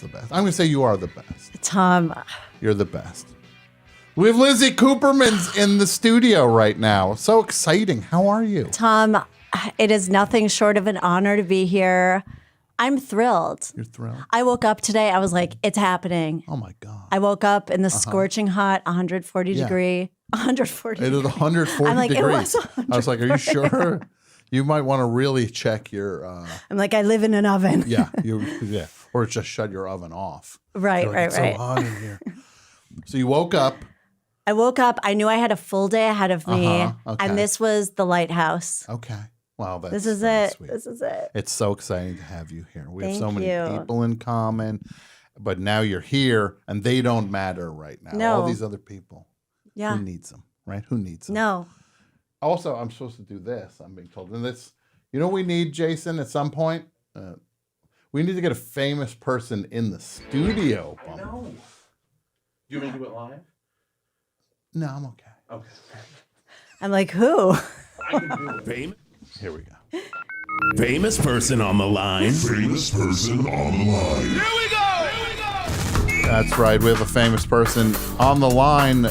the best. I'm going to say you are the best. Tom. You're the best. We have Lizzy Cooperman's in the studio right now. So exciting. How are you? Tom, it is nothing short of an honor to be here. I'm thrilled. You're thrilled? I woke up today. I was like, it's happening. Oh, my God. I woke up in the scorching hot 140 degree. 140 It is 140 I'm like, degrees. It was 140. I was like, are you sure? You might want to really check your... I'm like, I live in an oven. Yeah. Or just shut your oven off. Right, like, right, it's right. so hot in here. So you woke up. I woke up. I knew I had a full day ahead of me. Okay. And this was the lighthouse. Okay. Wow, that's This is very it. sweet. This is it. It's so exciting to have you here. We have so Thank many you. people in common, but now you're here and they don't matter right now. No. All these other people. Yeah. Who needs them, right? Who needs them? No. Also, I'm supposed to do this, I'm being told. And this, you know what we need, Jason, at some point? We need to get a famous person in the studio. I know. Do you want me to do it live? No, I'm okay. Okay. I'm like, who? I can do it. Here we go. Famous person on the line. Famous person on the line. Here we go! Here we go! That's right. We have a famous person on the line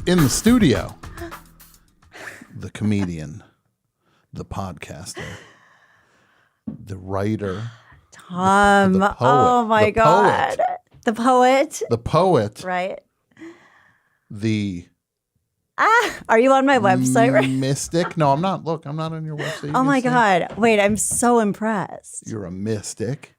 in the studio. The comedian, the podcaster, the writer, Tom. the poet, Oh my the God. poet. The poet. the poet, Right. the Are you on my website right? mystic. No, I'm not. Look, I'm not on your website. You Oh can my see. God. Wait, I'm so impressed. You're a mystic.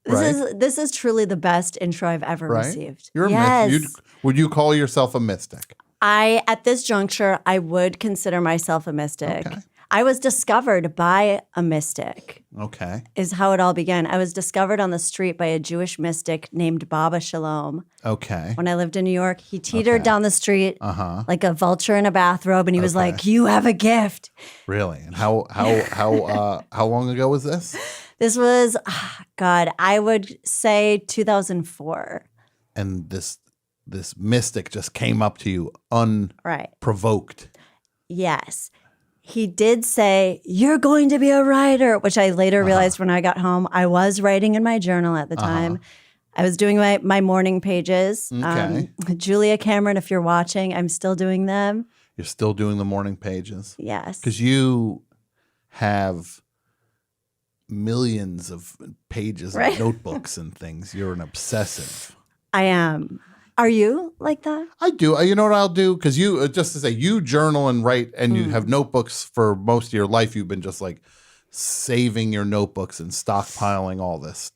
Right? This is truly the best intro I've ever Right? received. You're a yes. mystic. Would you call yourself a mystic? At this juncture, I would consider myself a mystic. Okay. I was discovered by a mystic, Okay. is how it all began. I was discovered on the street by a Jewish mystic named Baba Shalom. Okay. When I lived in New York, he teetered down the street like a vulture in a bathrobe, and he was Okay. like, "You have a gift." Really? And how long ago was this? This was, God, I would say 2004. And this mystic just came up to you Right. unprovoked. Yes. He did say, "You're going to be a writer," which I later realized when I got home. I was writing in my journal at the time. I was doing my morning pages. Okay. Julia Cameron, if you're watching, I'm still doing them. You're still doing the morning pages? Yes. Because you have millions of pages Right. of notebooks and things. You're an obsessive. I am. Are you like that? I do. You know what I'll do? Because you, just to say, you journal and write, and you have notebooks for most of your life. You've been just like saving your notebooks and stockpiling all this,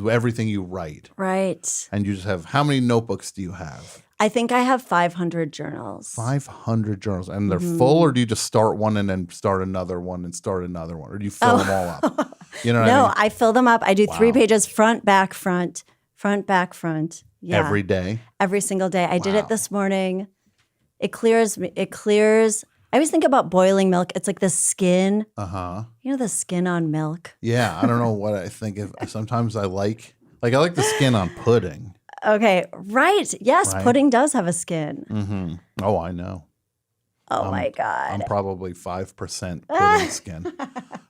everything you write. Right. And you just have, how many notebooks do you have? I think I have 500 journals. 500 journals. And they're full, or do you just start one and then start another one and start another one? Or do you fill them all up? You know what No, I mean? I fill them up. I do 3 pages, front, back, front, front, back, front. Yeah. Every day? Every single day. I did Wow. it this morning. It clears me. It clears. I always think about boiling milk. It's like the skin. Uh-huh. You know the skin on milk? Yeah, I don't know what I think of. Sometimes I like the skin on pudding. Okay, right. Yes, Right. pudding does have a skin. Mm-hmm. Oh, I know. Oh my God. I'm probably 5% pudding skin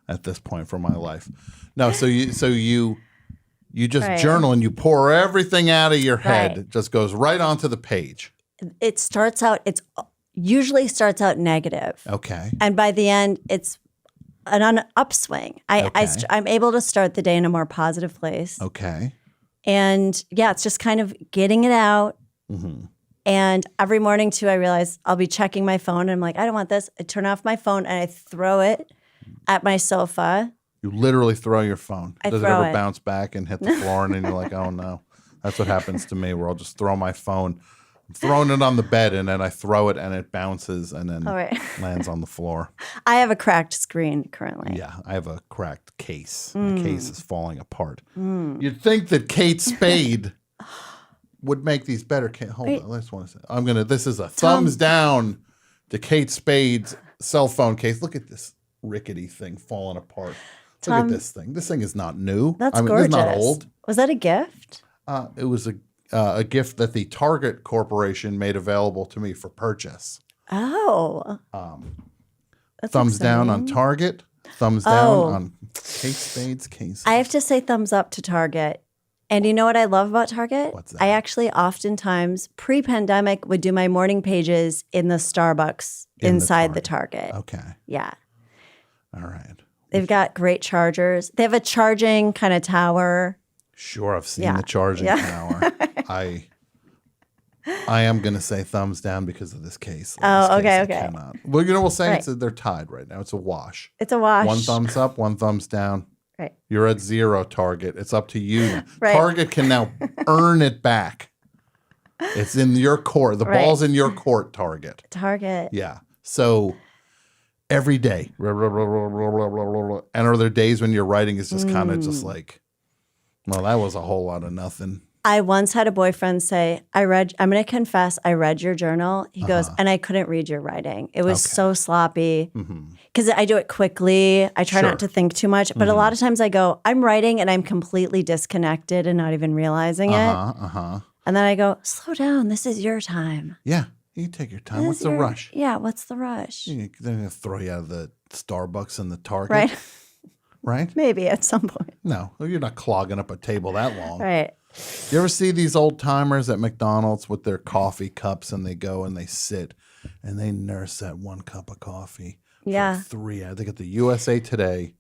at this point for my life. No, so you just Right. journal and you pour everything out of your head. Right. It just goes right onto the page. It usually starts out negative. Okay. And by the end, it's an upswing. Okay. I'm able to start the day in a more positive place. Okay. And yeah, it's just kind of getting it out. Mm-hmm. And every morning too, I realize I'll be checking my phone and I'm like, I don't want this. I turn off my phone and I throw it at my sofa. You literally throw your phone. I Does it throw ever it. bounce back and hit the floor and then you're like, oh no. That's what happens to me where I'll just throw my phone. I'm throwing it on the bed and then I throw it and it bounces and then All right. lands on the floor. I have a cracked screen currently. Yeah, I have a cracked case. The case is falling apart. You'd think that Kate Spade would make these better. Hold on, I just want to say, this is a thumbs down to Kate Spade's cell phone case. Look at this rickety thing falling apart. Look Tom, at this thing. This thing is not new. That's It's gorgeous. not old. Was that a gift? It was a gift that the Target Corporation made available to me for purchase. Oh. That's Thumbs down on exciting. Target. Thumbs down on Kate Spade's case. I have to say thumbs up to Target. And you know what I love about Target? What's that? I actually oftentimes pre-pandemic would do my morning pages in the Starbucks In the inside the Target. Okay. Yeah. All right. They've got great chargers. They have a charging kind of tower. Sure, I've seen Yeah. the charging Yeah. tower. I am going to say thumbs down because of this case. Oh, This okay, case I okay. cannot. Well, we'll say Right. they're tied right now. It's a wash. It's a wash. One thumbs up, one thumbs down. Right. You're at 0, Target. It's up to you. Right. Target can now earn it back. It's in your court. The Right. ball's in your court, Target. Target. Yeah. So every day, and are there days when your writing is just kind of just like, well, that was a whole lot of nothing. I once had a boyfriend say, I'm going to confess, I read your journal. He goes, and I couldn't read your writing. It was so sloppy because I do it quickly. I try Sure. not to think too much. But a lot of times I go, I'm writing and I'm completely disconnected and not even realizing it. And then I go, slow down. This is your time. Yeah. You take your time. This What's is the your- rush? Yeah, what's the rush? They're going to throw you out of the Starbucks and the Target. Right? Right? Maybe at some point. No, you're not clogging up a table that long. Right. You ever see these old timers at McDonald's with their coffee cups and they go and they sit and they nurse that one cup of coffee for Yeah. 3 hours. They got the USA Today.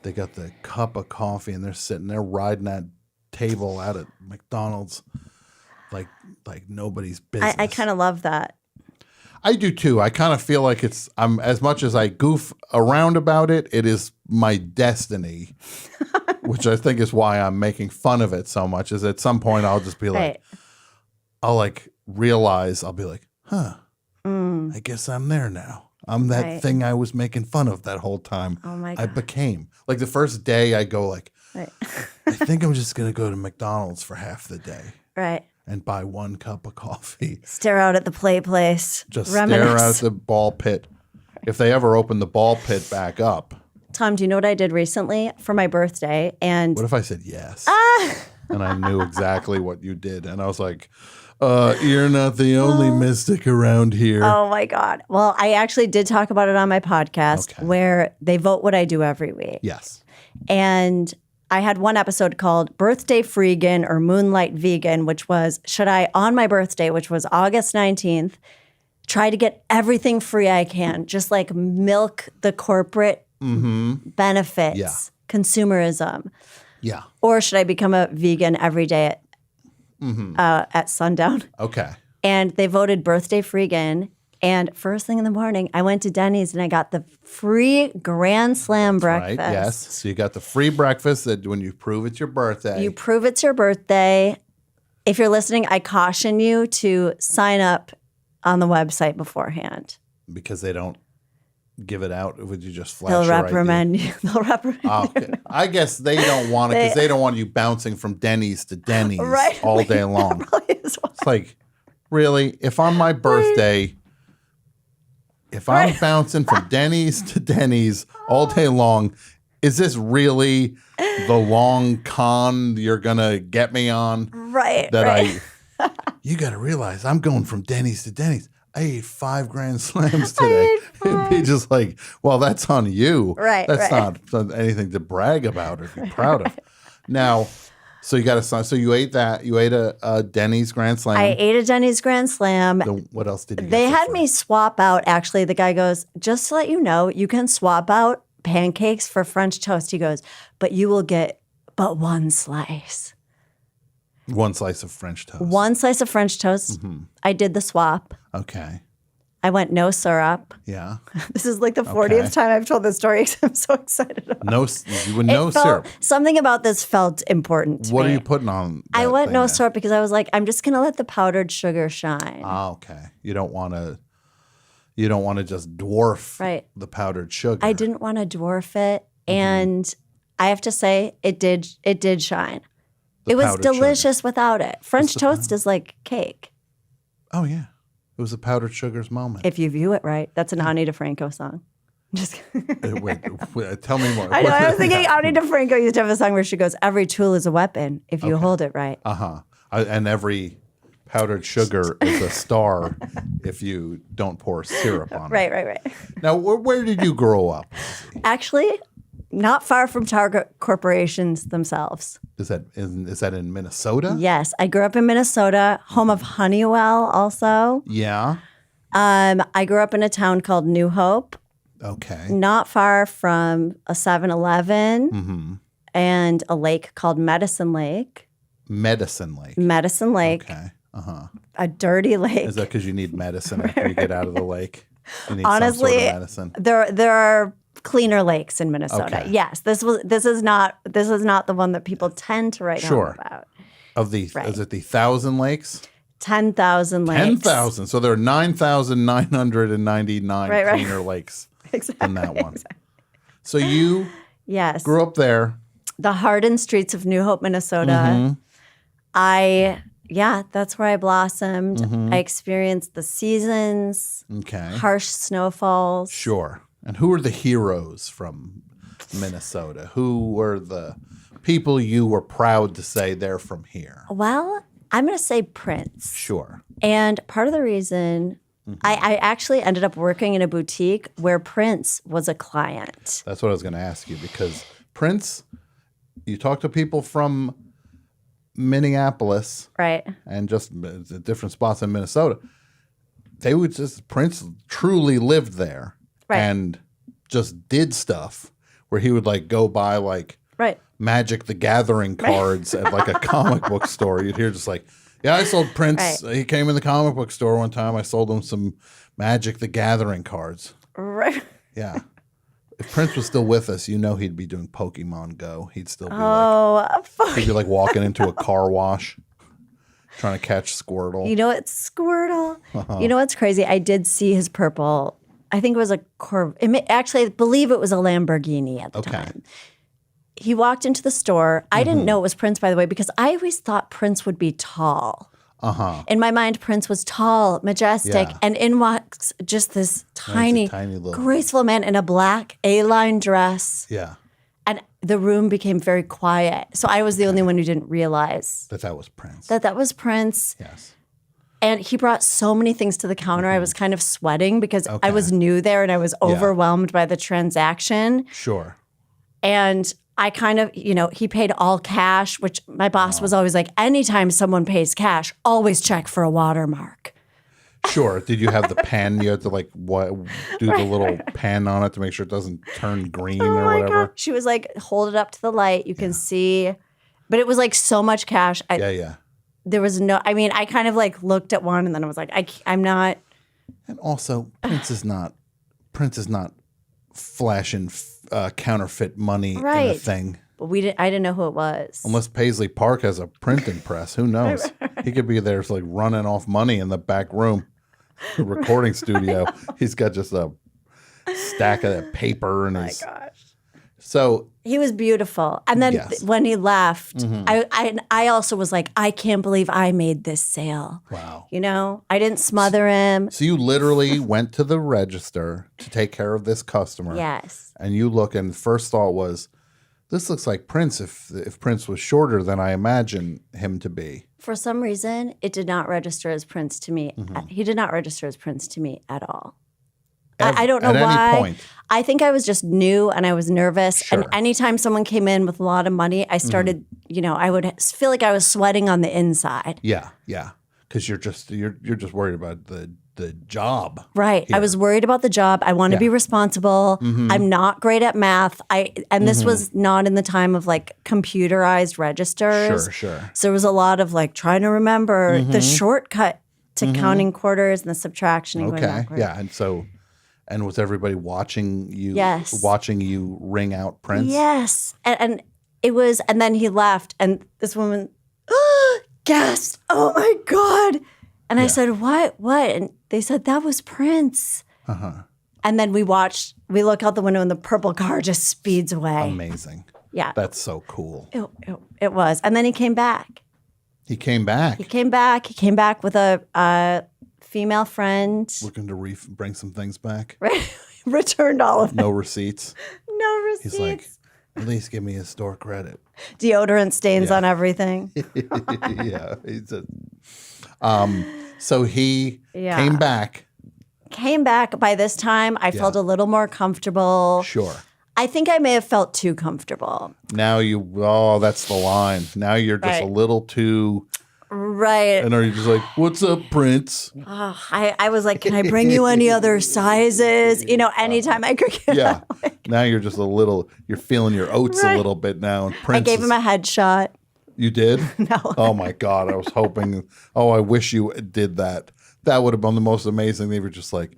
They got the cup of coffee and they're sitting there riding that table out at McDonald's like nobody's business. I kind of love that. I do too. I kind of feel like I'm as much as I goof around about it, it is my destiny, which I think is why I'm making fun of it so much. Is at some point I'll just be like, Right. I'll realize I'll be like, huh, I guess I'm there now. I'm that Right. thing I was making fun of that whole time. Oh my I God. became like the first day I go like, Right. I think I'm just gonna go to McDonald's for half the day Right. and buy one cup of coffee. Stare out at the play place. Just Reminisce. stare out at the ball pit. If they ever open the ball pit back up, Tom, do you know what I did recently for my birthday? And what if I said yes? And I knew exactly what you did. And I was like, you're not the only mystic around here. oh my God. Well, I actually did talk about it on my podcast Okay. where they vote what I do every week. Yes. And I had one episode called Birthday Freegan or Moonlight Vegan, which was, should I, on my birthday, which was August 19th, try to get everything free I can, just like milk the corporate benefits, Yeah. consumerism. Yeah. Or should I become a vegan every day at sundown? Okay. And they voted Birthday Freegan. And first thing in the morning, I went to Denny's and I got the free Grand Slam breakfast. Right. Yes. So you got the free breakfast that when you prove it's your birthday. You prove it's your birthday. If you're listening, I caution you to sign up on the website beforehand. because they don't give it out. Would you just flash They'll your ID? reprimand you. They'll reprimand Oh, you. okay. I guess they don't want it because they don't want you bouncing from Denny's to Denny's Right. all day long. Really is why. It's like, really? If on my birthday, if I'm bouncing from Denny's to Denny's all day long, is this really the long con you're going to get me on? Right. That right. you got to realize I'm going from Denny's to Denny's. I ate 5 Grand Slams today. It'd be just like, well, that's on you. Right, That's right. not anything to brag about or be proud of. Now, so you got to, so you ate that. You ate a Denny's Grand Slam. I ate a Denny's Grand Slam. What else did you get? They for had free? me swap out, actually. The guy goes, just to let you know, you can swap out pancakes for French toast. He goes, but you will get but one slice. One slice of French toast. One slice of French toast. Mm-hmm. I did the swap. Okay. I went no syrup. Yeah. This is like the 40th Okay. time I've told this story because I'm so excited about it. No, you would no It felt- syrup. Something about this felt important to What me. are you putting on? I that went thing no then? syrup because I was like, I'm just going to let the powdered sugar shine. Ah, okay. You don't want to. You don't want to just dwarf Right. the powdered sugar. I didn't want to dwarf it. Mm-hmm. And I have to say, it did shine. The It was powdered sugar. delicious without it. French the toast is like cake. Oh yeah, it was a powdered sugar's moment. If you view it right. That's an Ani DeFranco song. Just kidding. Wait, tell me more. I know. I was thinking Ani DeFranco used to have a song where she goes, every tool is a weapon if you hold it right. And every powdered sugar is a star if you don't pour syrup on it. Right. Now, where did you grow up? Actually, not far from Target corporations themselves. Is that in Minnesota? Yes, I grew up in Minnesota, home of Honeywell also. Yeah. I grew up in a town called New Hope, Okay. not far from a 7-Eleven and a lake called Medicine Lake. Medicine Lake. Medicine Lake, Okay. a dirty lake. Is that because you need medicine after you get out of the lake? You need Honestly, some sort of medicine. there are cleaner lakes in Minnesota. Okay. Yes, this is not the one that people tend to write Sure. home about. Is it the 1,000 lakes? 10,000 lakes. 10,000. So there are 9,999 Right. cleaner lakes than that one. So you Yes. grew up there. The hardened streets of New Hope, Minnesota. That's where I blossomed. I experienced the seasons, Okay. harsh snowfalls. Sure. And who are the heroes from Minnesota? Who were the people you were proud to say they're from here? Well, I'm going to say Prince. Sure. And part of the reason I actually ended up working in a boutique where Prince was a client. That's what I was going to ask you because Prince, you talk to people from Minneapolis Right. and just different spots in Minnesota. They would just, Prince truly lived there Right. and just did stuff where he would like go buy like Right. Magic the Gathering cards at like a comic book store. You'd hear just like, yeah, I sold Prince. Right. He came in the comic book store one time. I sold him some Magic the Gathering cards. Right. Yeah. If Prince was still with us, you know he'd be doing Pokemon Go. He'd still be he'd be like walking into a car wash trying to catch Squirtle. You know, it's Squirtle. You know what's crazy? I did see his purple. I think it was a actually, I believe it was a Lamborghini at the time. He walked into the store. I didn't know it was Prince, by the way, because I always thought Prince would be tall. In my mind, Prince was tall, majestic, Yeah. and in walks just this tiny little graceful man in a black A-line dress. Yeah. And the room became very quiet. So I was the only one who didn't realize That was Prince. that was Prince. Yes. And he brought so many things to the counter. I was kind of sweating because I was new there and I was overwhelmed by the transaction. Sure. And I kind of, he paid all cash, which my boss was always like, anytime someone pays cash, always check for a watermark. Sure. Did you have the pen? You had to like do the little pen on it to make sure it doesn't turn green or whatever. God. She was like, hold it up to the light. You can see. But it was like so much cash. Yeah. There was I kind of like looked at one and then I was like, I'm not. And also, Prince is not flashing counterfeit money in a Right. thing. But I didn't know who it was. Unless Paisley Park has a printing press, who knows? He could be there like running off money in the back room, recording studio. He's got just a stack of that paper and his. Gosh. So He was beautiful. And then Yes. when he left, I also was like, I can't believe I made this sale. wow. I didn't smother him. So you literally went to the register to take care of this customer. Yes. And you look, and the first thought was, this looks like Prince if Prince was shorter than I imagine him to be. For some reason, it did not register as Prince to me. He did not register as Prince to me at all. I don't know at why. any point. I think I was just new and I was nervous. Sure. And anytime someone came in with a lot of money, I started, I would feel like I was sweating on the inside. Yeah. Because you're just worried about the job. Right. here. I was worried about the job. I want to be responsible. I'm not great at math. And this was not in the time of like computerized registers. Sure. So there was a lot of like trying to remember the shortcut to counting quarters and the subtraction and going Okay. backward. Yeah. And was everybody watching you? Yes. Watching you ring out Prince? Yes. And it was, and then he left and this woman gasped, oh my God. And I said, what? And they said, that was Prince. And then we look out the window and the purple car just speeds away. Amazing. Yeah. That's so cool. It was. And then he came back. He came back. He came back with a female friend. Looking to bring some things back. Returned all of it. No receipts. No receipts. He's like, at least give me his store credit. Deodorant stains on everything. Yeah. So he came back. Came back. By this time, I felt a little more comfortable. Sure. I think I may have felt too comfortable. That's the line. Now you're just a Right. little too, Right. and are you just like, what's up, Prince? I was like, can I bring you any other sizes? Anytime I could get Yeah. Now you're just you're feeling your oats a little bit now. And I Prince gave him a headshot. You did? No. Oh my God. I was hoping, I wish you did that. That would have been the most amazing. They were just like,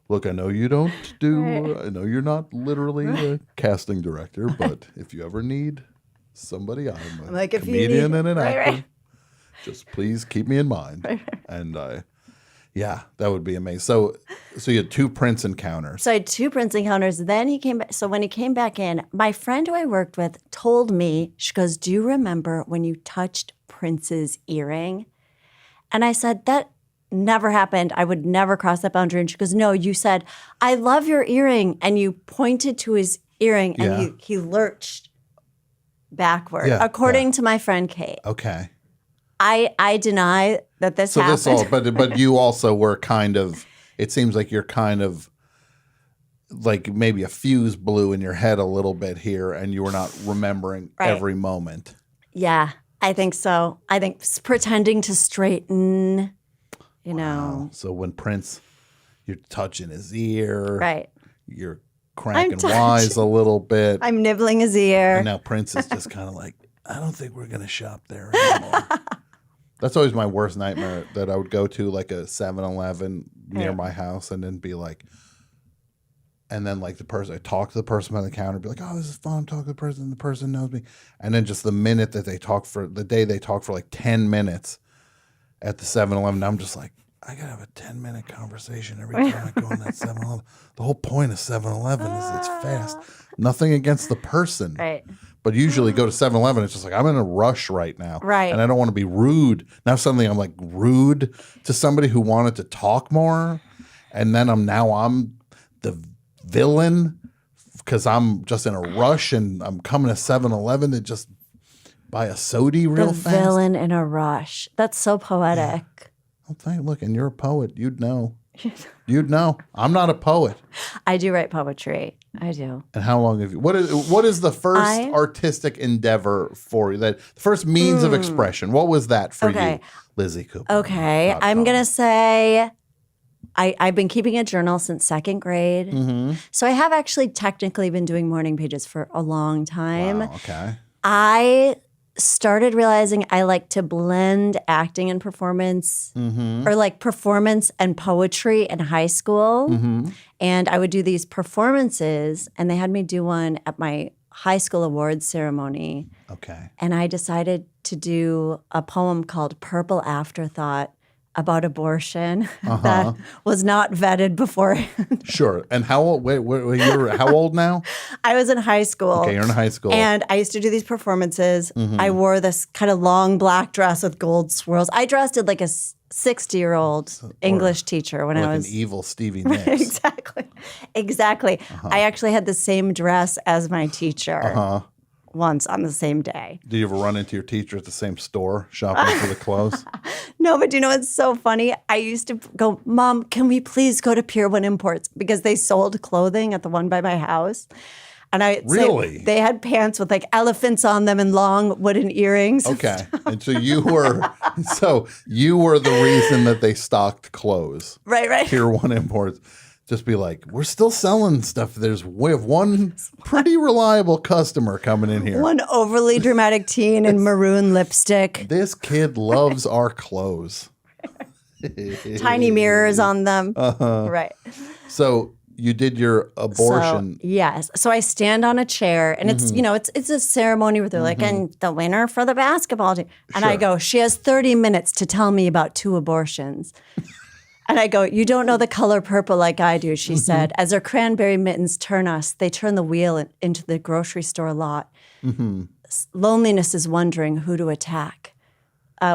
look, I know you don't I know you're not literally a casting director, but if you ever need somebody, I'm a like, if you comedian need- and an right, actor. right. Just please keep me in mind. And yeah, that would be amazing. So you had 2 Prince encounters. So I had 2 Prince encounters. Then he came back. So when he came back in, my friend who I worked with told me, she goes, do you remember when you touched Prince's earring? And I said, that never happened. I would never cross that boundary. And she goes, no, you said, I love your earring. And you pointed to his earring and he lurched backward, according to my friend Kate. Okay. I deny that this happened. But you also were kind of, it seems like you're kind of like maybe a fuse blew in your head a little bit here and you were not remembering every moment. Yeah, I think so. I think pretending to straighten, know. So when Prince, you're touching his ear. Right. You're cranking wise a little bit. I'm nibbling his ear. And now Prince is just kind of like, I don't think we're going to shop there anymore. That's always my worst nightmare, that I would go to like a 7-Eleven near my house and then be like, and then like I talk to the person behind the counter, be like, oh, this is fun. I'm talking to the person knows me. And then just the minute that they talk for like 10 minutes at the 7-Eleven, I'm just like, I got to have a 10-minute conversation every time I go in that 7-Eleven. The whole point of 7-Eleven is it's fast. Nothing against the person. Right. But usually go to 7-Eleven, it's just like, I'm in a rush right now. Right. And I don't want to be rude. Now suddenly I'm like rude to somebody who wanted to talk more. And then I'm the villain because I'm just in a rush and I'm coming to 7-Eleven to just buy a sody real fast. The villain in a rush. That's so poetic. Look, and you're a poet. You'd know. You'd know. I'm not a poet. I do write poetry. I do. And how long have you? What is the first artistic endeavor for you? The first means of expression. What was that for you, Lizzy Cooperman? Okay, I'm gonna say I've been keeping a journal since 2nd grade. Mm-hmm. So I have actually technically been doing morning pages for a long time. Wow, okay. I started realizing I like to blend acting and performance, or like performance and poetry in high school. Mm-hmm. And I would do these performances, and they had me do one at my high school awards ceremony. Okay. And I decided to do a poem called Purple Afterthought about abortion that was not vetted beforehand. Sure. And how old? Wait, you're how old now? I was in high school. Okay, you're in high school. And I used to do these performances. I wore this kind of long black dress with gold swirls. I dressed it like a 60-year-old English teacher when like I was an evil Stevie Nicks. Exactly. I actually had the same dress as my teacher once on the same day. Do you ever run into your teacher at the same store shopping for the clothes? No, but you know what's so funny? I used to go, Mom, can we please go to Pier 1 Imports? Because they sold clothing at the one by my house. And Really? They had pants with like elephants on them and long wooden earrings. Okay. And so you were the reason that they stocked clothes. Right. Pier 1 Imports. Just be like, we're still selling stuff. We have one pretty reliable customer coming in here. One overly dramatic teen in maroon lipstick. This kid loves our clothes. Tiny mirrors on them. Right. So you did your abortion. So, yes. So I stand on a chair, and it's it's a ceremony where they're like, and the winner for the basketball team. And I go, she has 30 minutes to tell me about 2 abortions. And I go, you don't know the color purple like I do, she said. As her cranberry mittens turn us, they turn the wheel into the grocery store lot. Loneliness is wondering who to attack.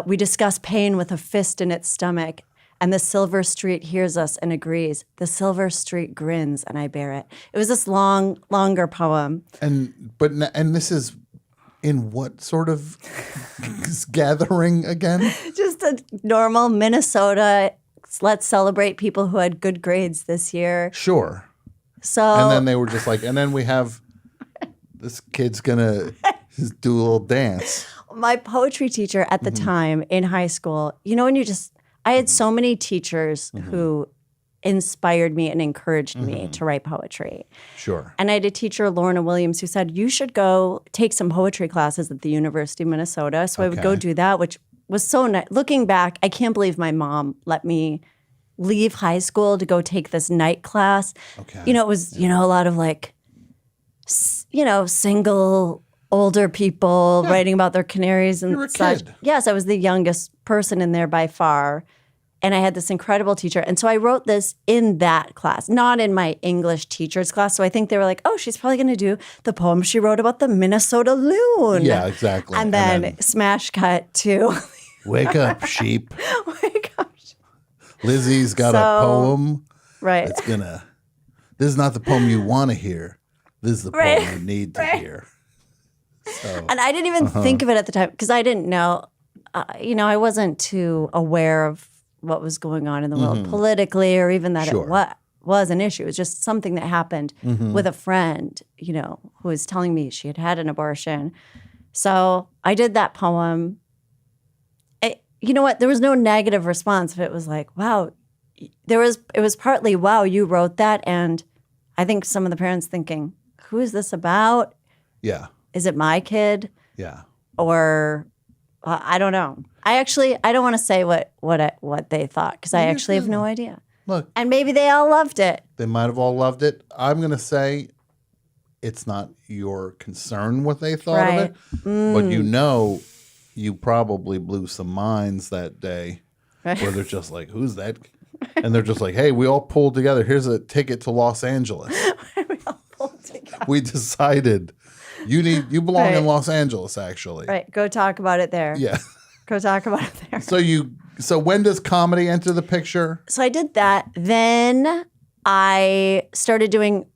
We discuss pain with a fist in its stomach, and the silver street hears us and agrees. The silver street grins, and I bear it. It was this longer poem. And this is in what sort of gathering again? Just a normal Minnesota. Let's celebrate people who had good grades this year. Sure. So And then they were just like, and then we have this kid's gonna do a little dance. My poetry teacher at the time in high school, when I had so many teachers who inspired me and encouraged me to write poetry. Sure. And I had a teacher, Lorna Williams, who said, you should go take some poetry classes at the University of Minnesota. So I would go do that, which was so nice. Looking back, I can't believe my mom let me leave high school to go take this night class. Okay. It was, a lot of single older people writing about their canaries and You're a such. kid. Yes, I was the youngest person in there by far. And I had this incredible teacher. And so I wrote this in that class, not in my English teacher's class. So I think they were like, oh, she's probably going to do the poem she wrote about the Minnesota loon. Yeah, exactly. And then smash cut to wake up, sheep. wake up. Lizzy's got a poem. Right. That's gonna. This is not the poem you want to hear. This is the poem you need to hear. So, And I didn't even think of it at the time because I didn't know. I wasn't too aware of what was going on in the world politically, or even that Sure. it was an issue. It was just something that happened with a friend, who was telling me she had had an abortion. So I did that poem. You know what? There was no negative response, but it was like, wow. It was partly, wow, you wrote that, and I think some of the parents thinking, who is this about? yeah, Is it my kid? yeah. Or I don't know. I don't want to say what they thought because I actually have no idea. Look, And maybe they all loved it. they might have all loved it. I'm gonna say it's not your concern what they thought of it, but you probably blew some minds that day where they're just like, who's that? And they're just like, hey, we all pulled together. Here's a ticket to Los Angeles. We all pulled together. We decided you belong in Right. Los Angeles, actually. Right. Go talk about it there. Yeah. Go talk about it there. So when does comedy enter the picture? So I did that. Then I started doing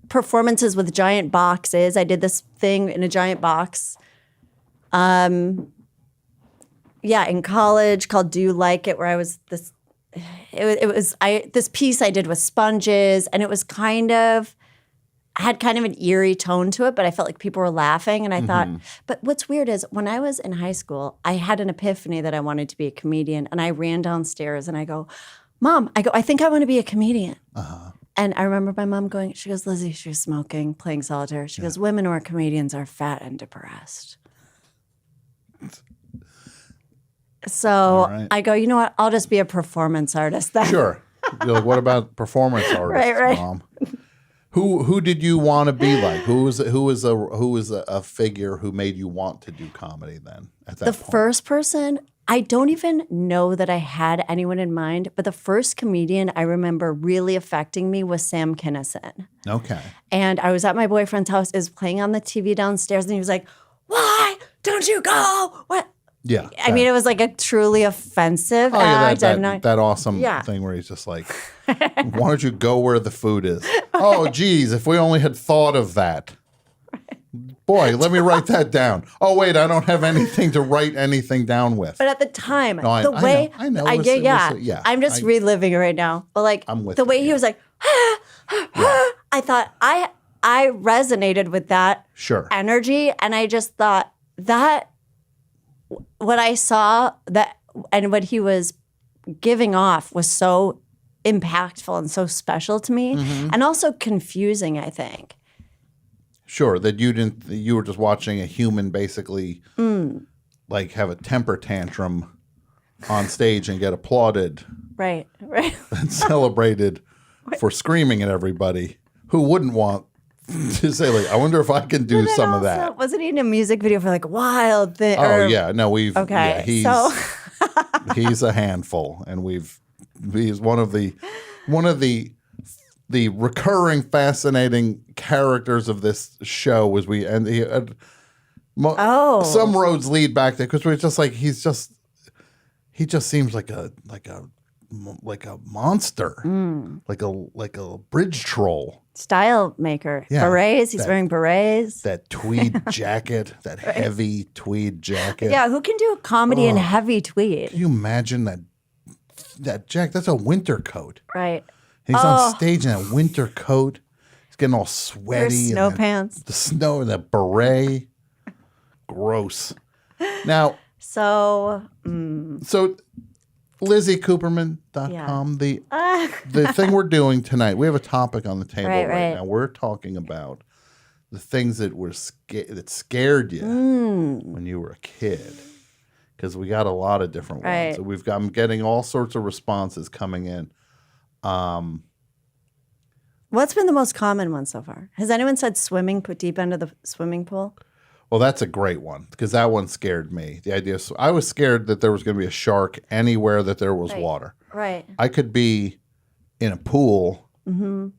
performances with giant boxes. I did this thing in a giant box. In college called Do You Like It, where I was this this piece I did with sponges, and it was had kind of an eerie tone to it, but I felt like people were laughing, and I thought, but what's weird is when I was in high school, I had an epiphany that I wanted to be a comedian, and I ran downstairs and I go, Mom, I think I want to be a comedian. And I remember my mom going, she goes, Lizzy, she was smoking, playing solitaire. She goes, women who are comedians are fat and depressed. So right. I go, you know what? I'll just be a performance artist then. Sure. You're like, what about performance artists, Right. Mom? Who did you want to be like? Who was a figure who made you want to do comedy then at that The point? first person, I don't even know that I had anyone in mind, but the first comedian I remember really affecting me was Sam Kinison. Okay. And I was at my boyfriend's house, is playing on the TV downstairs, and he was like, why don't you go? What? Yeah. I mean, it was like a truly offensive act. that awesome Yeah. thing where he's just like, why don't you go where the food is? Oh, geez, if we only had thought of that. Boy, let me write that down. Oh, wait, I don't have anything to write anything down with. But at the time, No, the way I know. I Listen, yeah, listen, yeah. I'm just reliving it right now. But like I'm with the you, way he yeah. was like, I thought I resonated with that Sure. energy, and I just thought that what I saw that and what he was giving off was so impactful and so special to me, and also confusing, I think. Sure, that you were just watching a human basically like have a temper tantrum on stage and get applauded Right. and celebrated for screaming at everybody. Who wouldn't want to say, like, I wonder if I can do Then some of also, that. wasn't he in a music video for like Wild Thing? Oh yeah, no, we've Okay, yeah, so he's a handful, and he's one of the recurring fascinating characters of this show. Some roads lead back there because we're just like he just seems like a monster, like a bridge troll. style maker. Yeah, Berets. He's wearing berets. That tweed jacket, that heavy tweed jacket. Yeah, who can do a comedy in heavy tweed? Can you imagine that Jack? That's a winter coat. Right. He's on stage in a winter coat. It's getting all Or sweaty. snow and pants. the snow, the beret. Gross. Now, So, so LizzyCooperman.com, the thing we're doing tonight, we have a topic on the table right now. We're talking about the things that that scared you when you were a kid. Because we got a lot of different ones. So I'm getting all sorts of responses coming in. What's been the most common one so far? Has anyone said swimming, put deep end of the swimming pool? Well, that's a great one because that one scared me. The idea, I was scared that there was going to be a shark anywhere that there was water. Right. I could be in a pool and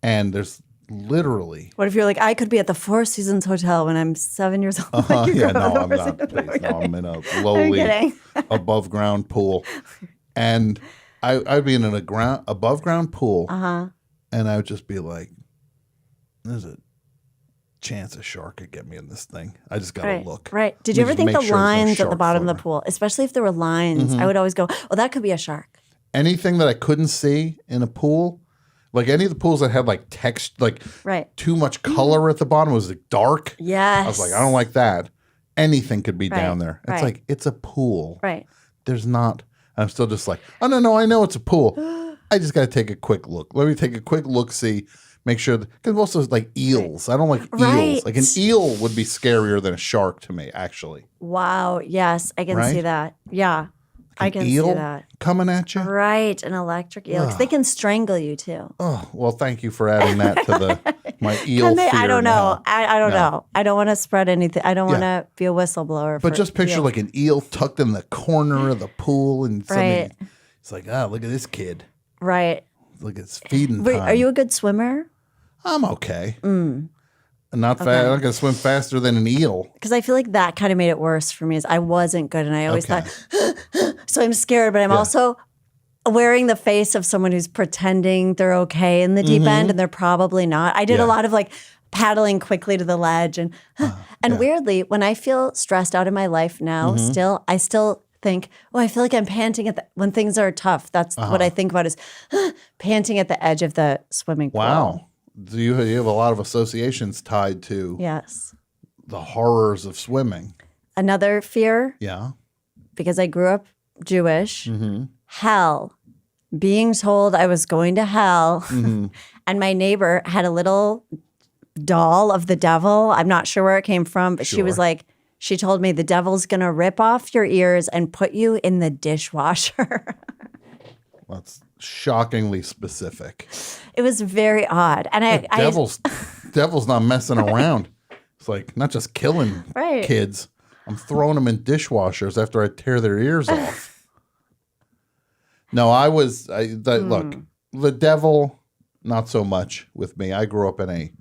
there's literally. What if you're like, I could be at the Four Seasons Hotel when I'm 7 years old? Yeah, no, I'm not. Please, no, I'm in a lowly above ground pool. And I'd be in an above ground pool and I would just be like, there's a chance a shark could get me in this thing. I just got to look. Right. Did you ever think the lines at the bottom of the pool, especially if there were lines, I would always go, oh, that could be a shark. Anything that I couldn't see in a pool, like any of the pools that had like text, like too much color at the bottom, was like dark. Yes. I was like, I don't like that. Anything could be down there. It's like, it's a pool. Right. There's not, I'm still just like, oh, no, I know it's a pool. I just got to take a quick look. Let me take a quick look, see. Make sure, because also like eels. I don't like eels. Like an eel would be scarier than a shark to me, actually. Wow. Yes, I can see that. Yeah, I can see that. Coming at you? Right, an electric eel. 'Cause they can strangle you too. Oh, well, thank you for adding that to my eel fear. I don't know. Now. I don't know. I don't want to spread anything. I don't want to be a whistleblower. But just picture like an eel tucked in the corner of the pool and something. It's like, look at this kid. Right. Look, it's feeding time. Are you a good swimmer? I'm okay. Not fast. I'm not going to swim faster than an eel. Because I feel like that kind of made it worse for me. Is I wasn't good, and I always thought, so I'm scared, but I'm also wearing the face of someone who's pretending they're okay in the deep end, and they're probably not. I did a lot of like paddling quickly to the ledge, and weirdly, when I feel stressed out in my life now, I still think, I feel like I'm panting when things are tough. That's what I think about is panting at the edge of the swimming pool. Wow. You have a lot of associations tied to the horrors of swimming. Another fear, because I grew up Jewish, hell. Being told I was going to hell. And my neighbor had a little doll of the devil. I'm not sure where it came from, but she was like, she told me the devil's going to rip off your ears and put you in the dishwasher. That's shockingly specific. It was very odd. And devil's not messing around. It's like not just killing kids. I'm throwing them in dishwashers after I tear their ears off. No, look, the devil, not so much with me. I grew up in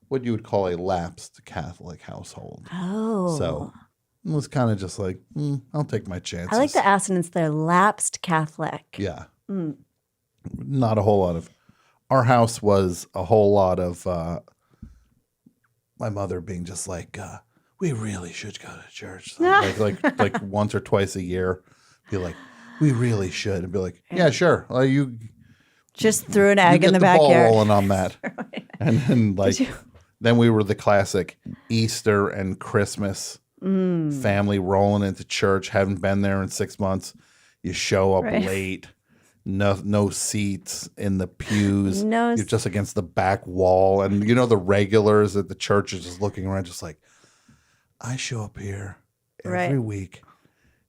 what you would call a lapsed Catholic household. Oh. So it was kind of just like, I'll take my chances. I like the assonance there, lapsed Catholic. Yeah. Not a whole lot of, our house was a whole lot of my mother being just like, we really should go to church. So like once or twice a year, be like, we really should. And be like, yeah, sure. You just threw an egg in the backyard. Ball rolling on that. And then then we were the classic Easter and Christmas family rolling into church. Haven't been there in 6 months. You show up late. No seats in the pews. You're just against the back wall. And the regulars at the church are just looking around just like, I show up here every week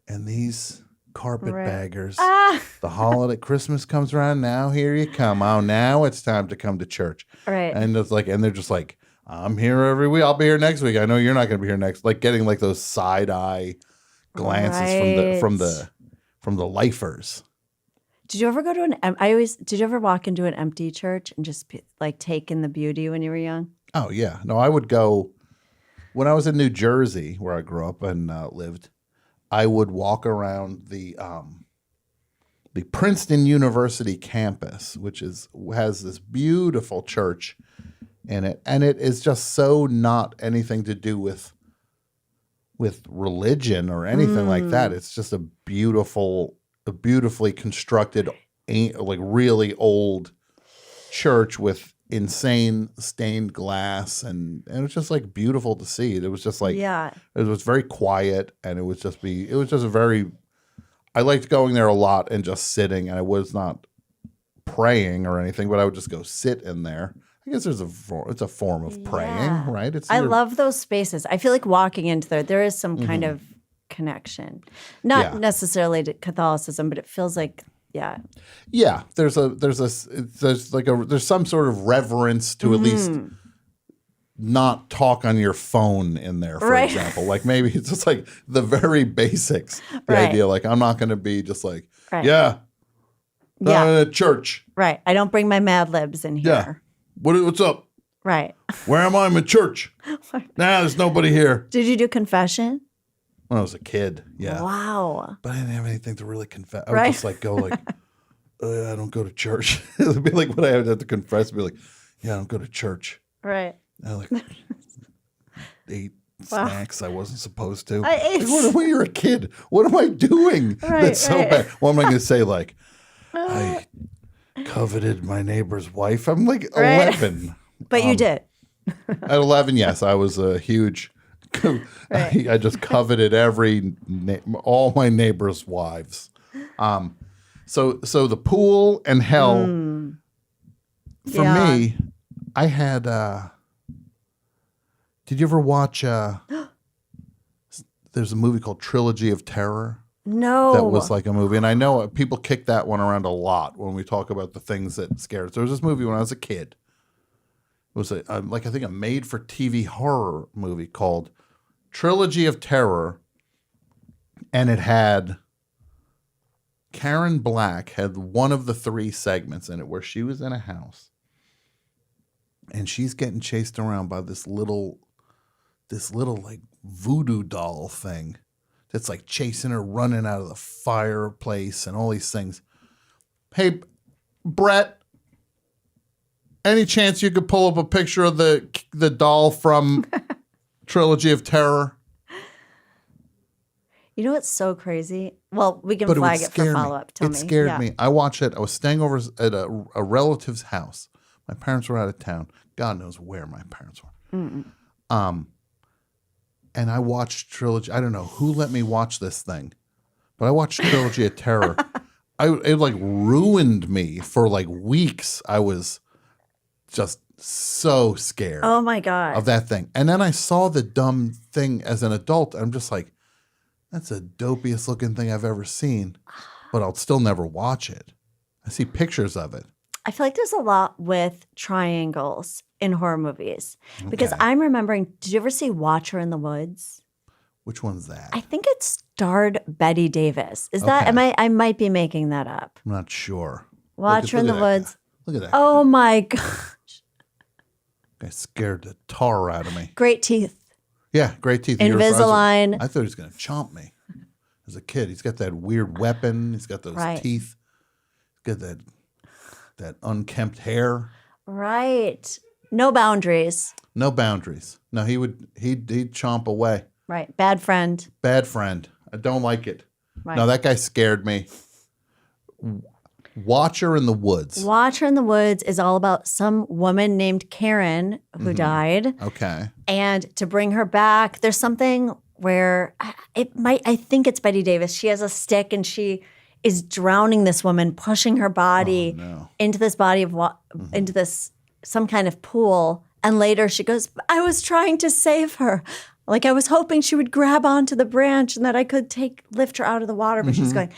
and these carpetbaggers, the holiday Christmas comes around, now here you come. Oh, now it's time to come to church. Right. And it's like, and they're just like, I'm here every week. I'll be here next week. I know you're not going to be here next. Like getting like those side eye glances from the lifers. Did you ever go to did you ever walk into an empty church and just like take in the beauty when you were young? Oh, yeah. No, I would go when I was in New Jersey where I grew up and lived. I would walk around the Princeton University campus, which has this beautiful church in it. And it is just so not anything to do with religion or anything like that. It's just a beautifully constructed, like really old church with insane stained glass, and it was just like beautiful to see. It was just like Yeah. it was very quiet, and it was just a very. I liked going there a lot and just sitting, and I was not praying or anything, but I would just go sit in there. I guess it's a form of praying, Yeah. right? It's I love those spaces. I feel like walking into there is some kind of connection. Not Yeah. necessarily to Catholicism, but it feels like, yeah. Yeah, there's some sort of reverence to at least not talk on your phone in there, for Right. example. Like maybe it's just like the very basics. The Right. idea, like I'm not going to be just like, Right. yeah, Yeah. church. Right. I don't bring my Mad Libs in here. Yeah. What's up? Right. Where am I? I'm in church. Nah, there's nobody here. Did you do confession? When I was a kid, yeah. Wow. But I didn't have anything to really confess. I would Right. just like go like, I don't go to church. It would be like when I had to confess, be like, yeah, I don't go to church. Right. I like ate snacks I wasn't supposed to. I ate- Like, when you're a kid, what am I doing? Right, That's so right. bad. What am I going to say? Like, I coveted my neighbor's wife. I'm like Right. 11. But you did. At 11, yes, I was a huge. Right. I just coveted all my neighbors' wives. So the pool and hell for Yeah. me, I had. Did you ever watch? There's a movie called Trilogy of Terror. No. That was like a movie, and I know people kick that one around a lot when we talk about the things that scared us. There was this movie when I was a kid. It was I think a made-for-TV horror movie called Trilogy of Terror, and it had Karen Black had one of the 3 segments in it where she was in a house, and she's getting chased around by this little like voodoo doll thing. That's like chasing her, running out of the fireplace and all these things. Hey, Brett, any chance you could pull up a picture of the doll from Trilogy of Terror? You know what's so crazy? Well, we can But flag would it for scare me. follow-up. Tell It me. scared Yeah. me. I watched it. I was staying over at a relative's house. My parents were out of town. God knows where my parents were. And I watched Trilogy. I don't know who let me watch this thing, but I watched Trilogy of Terror. It like ruined me for like weeks. I was just so scared Oh my God. of that thing. And then I saw the dumb thing as an adult. I'm just like, that's the dopiest looking thing I've ever seen, but I'll still never watch it. I see pictures of it. I feel like there's a lot with triangles in horror movies because Okay. I'm remembering, did you ever see Watcher in the Woods? Which one's that? I think it starred Betty Davis. Is that, Okay. I might be making that up. I'm not sure. Watcher in the Look at that Woods. guy. Look at that. Oh my God. Guy scared the tar out of me. Great teeth. Yeah, great teeth. Invisalign. I thought he was going to chomp me as a kid. He's got that weird weapon. He's got those Right. teeth. He's got that unkempt hair. Right. No boundaries. No boundaries. No, he'd chomp away. Right. Bad friend. Bad friend. I don't like it. Right. No, that guy scared me. Watcher in the Woods. Watcher in the Woods is all about some woman named Karen who died. Okay. And to bring her back, there's something where I think it's Betty Davis. She has a stick and she is drowning this woman, pushing her body No. into this body of into this some kind of pool. And later she goes, I was trying to save her. Like I was hoping she would grab onto the branch and that I could lift her out of the water. But she's going,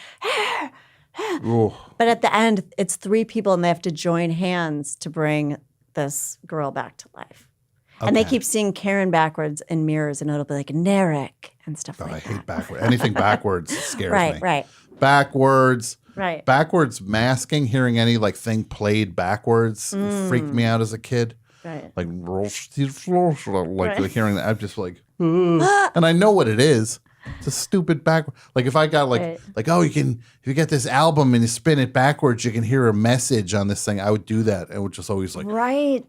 Ooh. but at the end, it's 3 people and they have to join hands to bring this girl back to life. And they Okay. keep seeing Karen backwards in mirrors and it'll be like Narek and stuff Oh, I like hate that. backwards. Anything backwards scares Right, me. right, Backwards. right. Backwards masking, hearing any like thing played backwards freaked me out as a kid. Right. Like hearing that, I'm just like, "Ugh." And I know what it is. It's a stupid backward. Like if I got Right. if you get this album and you spin it backwards, you can hear a message on this thing. I would do that. And it would just always like, Right.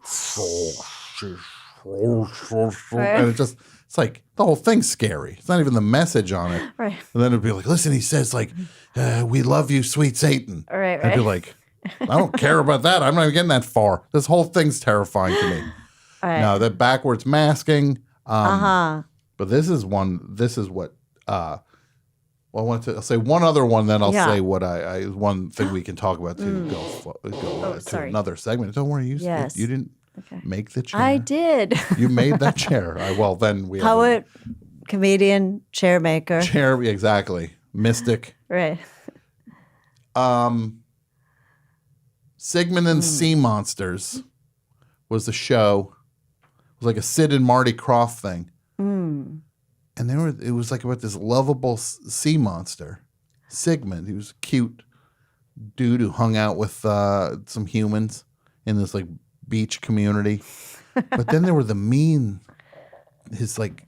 and it's like the whole thing's scary. It's not even the message on it. Right. And then it'd be like, listen, he says like, we love you, sweet Satan. Right, I'd be right. like, I don't care about that. I'm not even getting that far. This whole thing's terrifying to me. All right. No, that backwards masking. But this is what. Well, I want to say one other one, then I'll say what I one thing we can talk about to go to another segment. Don't worry, you didn't make the chair. I did. You made that chair. Well, then we Poet, comedian, chair maker. Chair, exactly. Mystic. Right. Sigmund and Sea Monsters was the show. It was like a Sid and Marty Krofft thing. And it was like about this lovable sea monster, Sigmund. He was a cute dude who hung out with some humans in this like beach community. But then there were his like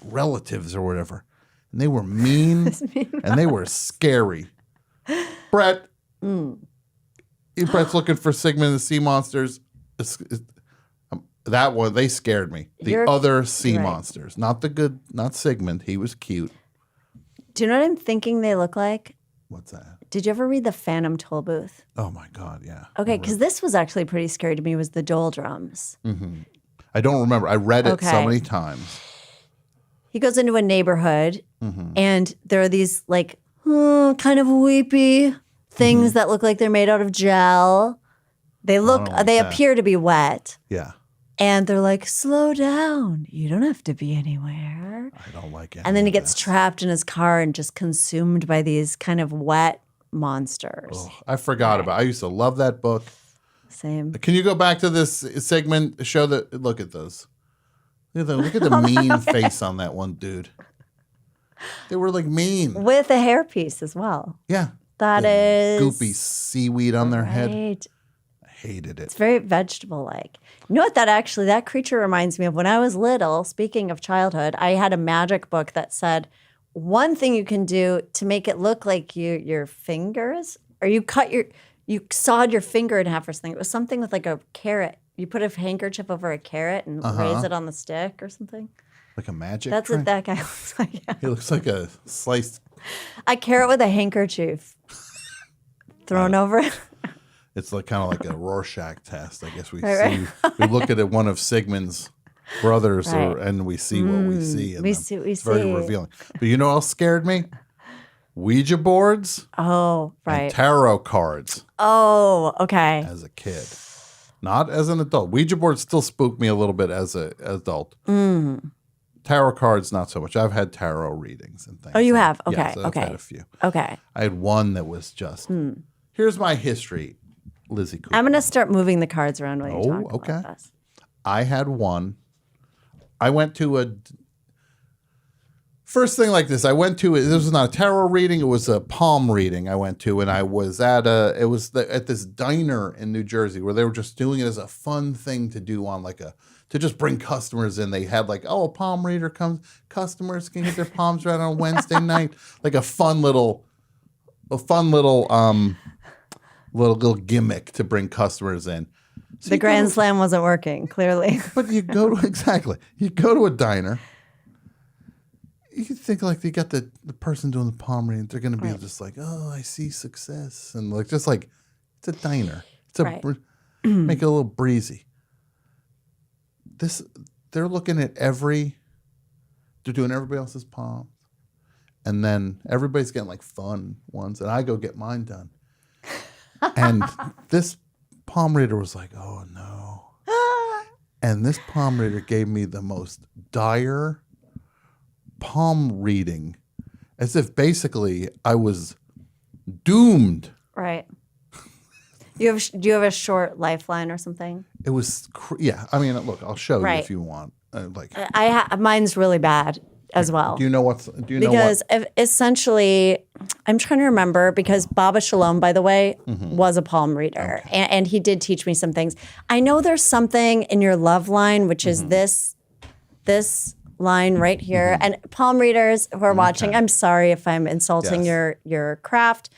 relatives or whatever. And they were mean and they were scary. Brett's looking for Sigmund and the Sea Monsters. That one, they scared me. The other sea monsters. Not the good, not Sigmund. He was cute. Do you know what I'm thinking they look like? What's that? Did you ever read The Phantom Tollbooth? Oh my God, yeah. Okay, because this was actually pretty scary to me, was the doldrums. I don't remember. I read it so many times. He goes into a neighborhood and there are these like kind of weepy things that look like they're made out of gel. They appear to be wet. Yeah. And they're like, slow down. You don't have to be anywhere. I don't like it. And then he gets trapped in his car and just consumed by these kind of wet monsters. Oh, I forgot about it. I used to love that book. Same. Can you go back to this segment? Show that. Look at those. Look at the mean face on that one dude. They were like mean. With a hairpiece as well. Yeah. That is goopy seaweed on their head. Right. I hated it. It's very vegetable-like. You know what that creature reminds me of? When I was little, speaking of childhood, I had a magic book that said one thing you can do to make it look like your fingers, or you sawed your finger in half or something. It was something with like a carrot. You put a handkerchief over a carrot and raise it on the stick or something. Like a magic That's trick? what that guy looks like. Yeah. He looks like a sliced. A carrot with a handkerchief thrown over it. It's like kind of like a Rorschach test. I guess we Right. we look at one of Sigmund's brothers and we see what we see. And it's very revealing. But you know what else scared me? Ouija boards Oh, right. and tarot cards Oh, okay. as a kid. Not as an adult. Ouija boards still spook me a little bit as an adult. Tarot cards, not so much. I've had tarot readings and things. Oh, you have? Okay, Yes, I've okay. had a few. Okay. I had one that was just, here's my history, Lizzy Cooperman. I'm going to start moving the cards around while you talk okay. about this. I had one. I went to a first thing like this. This was not a tarot reading. It was a palm reading I went to, and I was at at this diner in New Jersey where they were just doing it as a fun thing to do on to just bring customers in. They had like, a palm reader comes, customers can get their palms read on Wednesday night, like a fun little little gimmick to bring customers in. So The Grand Slam wasn't working, clearly. But you go to a diner. You think like you got the person doing the palm reading, they're going to be just like, oh, I see success. And like, just like, it's a diner. It's make it a little breezy. They're looking at they're doing everybody else's palms. And then everybody's getting like fun ones. And I go get mine done. And this palm reader was like, oh no. And this palm reader gave me the most dire palm reading, as if basically I was doomed. Right. Do you have a short lifeline or something? It was, I mean, look, I'll show you Right. if you want. Mine's really bad as well. Do you know Because essentially, I'm trying to remember, because Baba Shalom, by the way, was a palm reader. Okay. And he did teach me some things. I know there's something in your love line, which is this line right here. And palm readers who are watching, I'm sorry if I'm insulting your craft.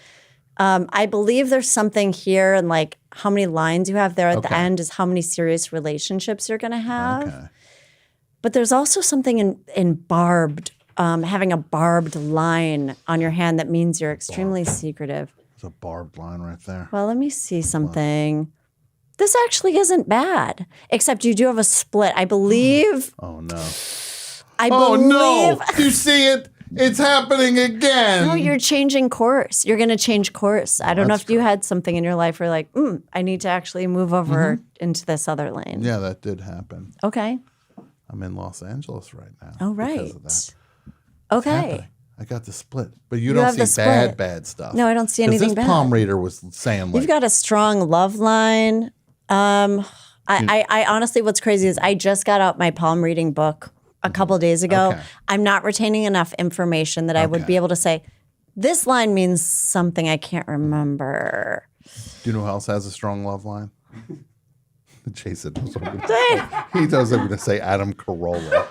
I believe there's something here, and like how many lines you have there at the end is how many serious relationships you're going to have. Okay. But there's also something in barbed, having a barbed line on your hand that means you're extremely secretive. There's a barbed line right there. Well, let me see something. This actually isn't bad, except you do have a split. I believe. Oh no. I Oh believe. no. Do you see it? It's happening again. No, you're changing course. You're going to change course. I don't know that's if you had something in your life where like, I need to actually move over into this other lane. Yeah, that did happen. Okay. I'm in Los Angeles right now. Oh, right. Because of that. Okay. Happening. I got the split, but you don't have the see bad, split. bad stuff. No, I don't see 'Cause anything this bad. palm reader was saying like, You've got a strong love line. I honestly, what's crazy is I just got out my palm reading book a couple days ago. Okay. I'm not retaining enough information that I would be able to say, this line means something I can't remember. do you know who else has a strong love line? Jason knows what I'm going to say. He knows I'm going to say Adam Carolla.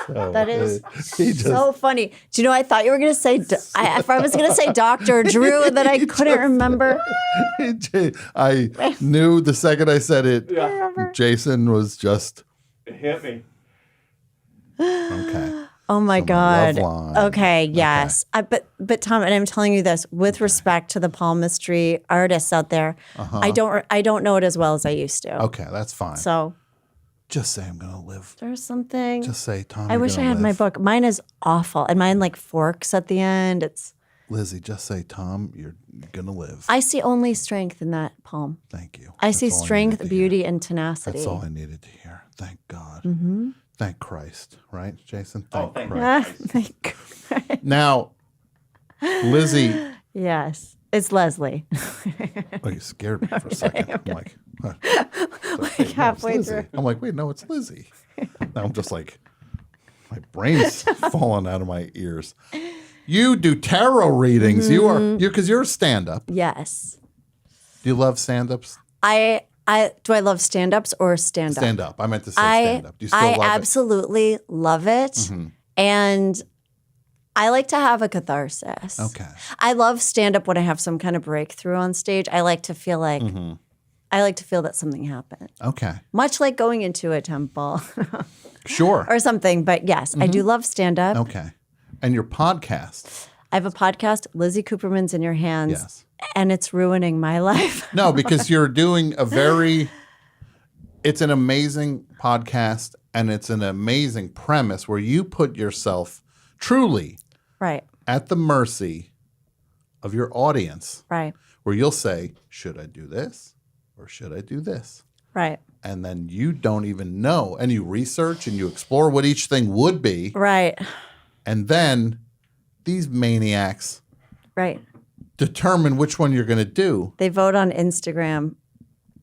So, That is he just, so funny. Do you know, I thought you were going to say, if I was going to say Dr. Drew, and then I couldn't remember. I knew the second I said it, Jason was just, It hit me. okay. Oh my So my God. love line. Okay, yes. But Tom, and I'm telling you this with respect to the palmistry artists out there, I don't know it as well as I used to. Okay, that's fine. So Just say I'm going to live. there's something. Just say, Tom, I you're wish I gonna had my live. book. Mine is awful, and mine like forks at the end. It's. Lizzy, just say, Tom, you're going to live. I see only strength in that palm. Thank you. I see That's all strength, needed to hear. beauty, and tenacity. That's all I needed to hear. Thank God. Mm-hmm. Thank Christ. Right, Jason? Oh, Thank thank Christ. Thank God. Now, Lizzy, Yes, it's Leslie. oh, you scared me for a second. I'm like, huh. Like, hey, no, it's halfway Lizzy. through. I'm like, wait, no, it's Lizzy. Now I'm just like, my brain's falling out of my ears. You do tarot readings. Mm-hmm. Because you're a stand-up. Yes, Do you love stand-ups? I do. I love stand-ups or stand-up. Stand-up. I meant to say stand-up. Do you still I love absolutely love it, Mm-hmm. and I like to have a catharsis. Okay. I love stand-up when I have some kind of breakthrough on stage. I like to feel like Mm-hmm. I like to feel that something happened, it? Okay. much like going into a temple Sure. or something. But yes, I do love stand-up. Okay. And your podcast. I have a podcast, Lizzy Cooperman's in Your Hands, Yes. and it's ruining my life. No, because you're doing it's an amazing podcast and it's an amazing premise where you put yourself truly Right, at the mercy of your audience, right, where you'll say, should I do this or should I do this? right, And then you don't even know. And you research and you explore what each thing would be. right, And then these maniacs right. determine which one you're going to do. They vote on Instagram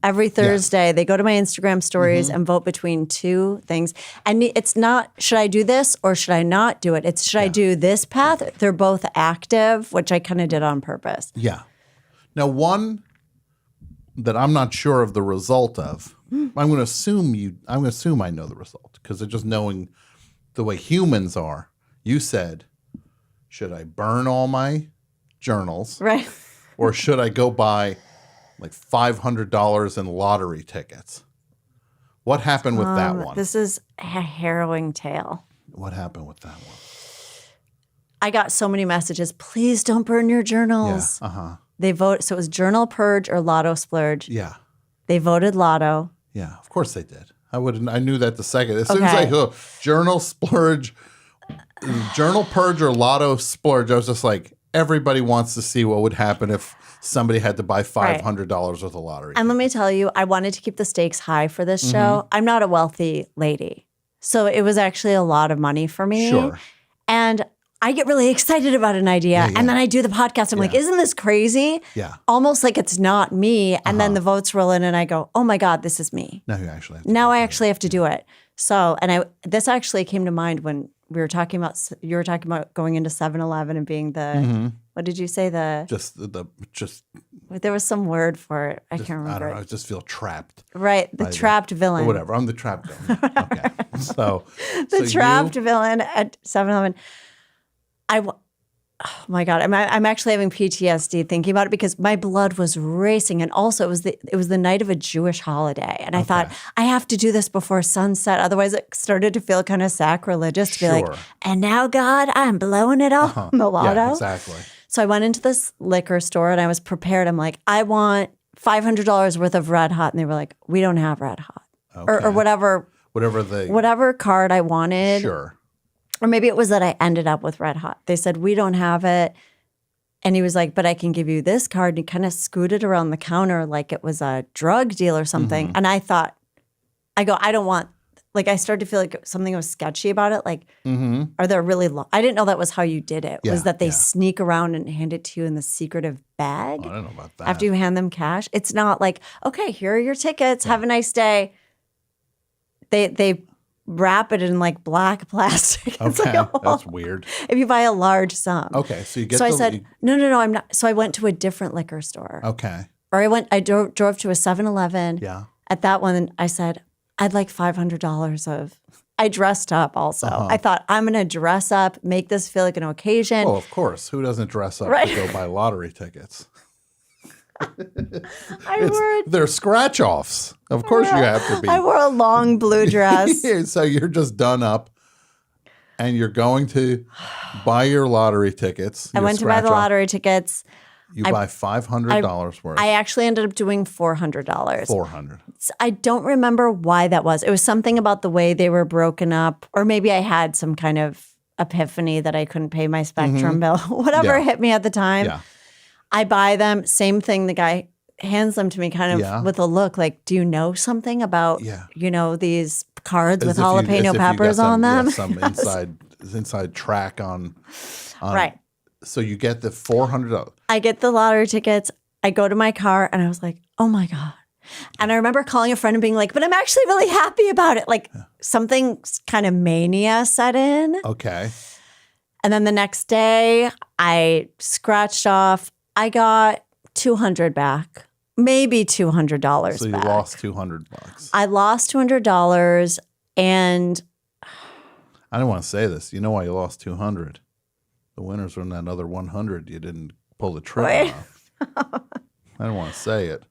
every Thursday. They go to my Instagram stories and vote between two things. And it's not, should I do this or should I not do it? It's, should I do this path? They're both active, which I kind of did on purpose. Yeah. Now, one that I'm not sure of the result of, I'm going to assume I know the result because of just knowing the way humans are. You said, should I burn all my journals Right. or should I go buy like $500 in lottery tickets? What happened with that one? This is a harrowing tale. What happened with that one? I got so many messages. Please don't burn your Yeah. journals. They vote. So it was journal purge or lotto splurge. Yeah. They voted lotto. Yeah. Of course they did. I knew that the second. As soon as I Okay. heard journal splurge, journal purge or lotto splurge, I was just like, everybody wants to see what would happen if somebody had to buy $500 worth of lottery. And let me tell you, I wanted to keep the stakes high for this Mm-hmm. show. I'm not a wealthy lady. So it was actually a lot of money for me. Sure. And I get really excited about an idea. yeah. And then I do the podcast. I'm like, isn't this crazy? Yeah. Almost like it's not me. And then the votes roll in and I go, oh my God, this is me. Now you actually have to Now I actually have to do it. So, and this actually came to mind when you were talking about going into 7-Eleven and being the, what did you say? just There was some word for it. I can't I remember. don't know. I just feel trapped. Right. The trapped villain. Or whatever. I'm the trapped villain. Okay. So The trapped villain at 7-Eleven. Oh my God. I'm actually having PTSD thinking about it because my blood was racing. And also it was the night of a Jewish holiday. And I thought, I have to do this before sunset. Otherwise it started to feel kind of sacrilegious to be like, Sure. and now God, I'm blowing it all on the lotto. Yeah, exactly. So I went into this liquor store and I was prepared. I'm like, I want $500 worth of Red Hot. And they were like, we don't have Red Hot. Or whatever card I wanted. Sure. Or maybe it was that I ended up with Red Hot. They said, we don't have it. And he was like, but I can give you this card. And he kind of scooted around the counter like it was a drug deal or something. And I thought, I don't want, like I started to feel like something was sketchy about it. Like, are there really, I didn't know that was how you did it. Was that they sneak around and hand it to you in the secretive bag? I don't know about that. After you hand them cash. It's not like, okay, here are your tickets. Have a nice day. They wrap it in like black plastic. It's Okay, like, that's weird. If you buy a large sum. Okay, so you get. So I said, no, I'm not. So I went to a different liquor store. Okay. Or I drove to a 7-Eleven. Yeah. At that one, I said, I'd like $500 of. I dressed up also. I thought, I'm going to dress up, make this feel like an occasion. Well, of course. Who doesn't dress up Right. to go buy lottery tickets? I They're scratch offs. Of course, you have to be. wore a long blue dress. So you're just done up, and you're going to buy your lottery tickets. I went to buy the lottery tickets. You buy $500 worth. I actually ended up doing $400. $400. I don't remember why that was. It was something about the way they were broken up, or maybe I had some kind of epiphany that I couldn't pay my Spectrum bill. Whatever Yeah. hit me at the time. Yeah. I buy them. Same thing. The guy hands them to me kind of with a look like, do you know something about, these cards with jalapeno peppers on them? Yeah, some inside track on. Right. So you get the $400. I get the lottery tickets. I go to my car and I was like, oh my God. And I remember calling a friend and being like, but I'm actually really happy about it. Like something kind of mania set in. Okay. And then the next day I scratched off. I got $200 back, maybe $200 So you back. lost $200. I lost $200 and I don't want to say this. You know why you lost $200? The winners won that other $100. You didn't pull the trigger off. I don't want to say it.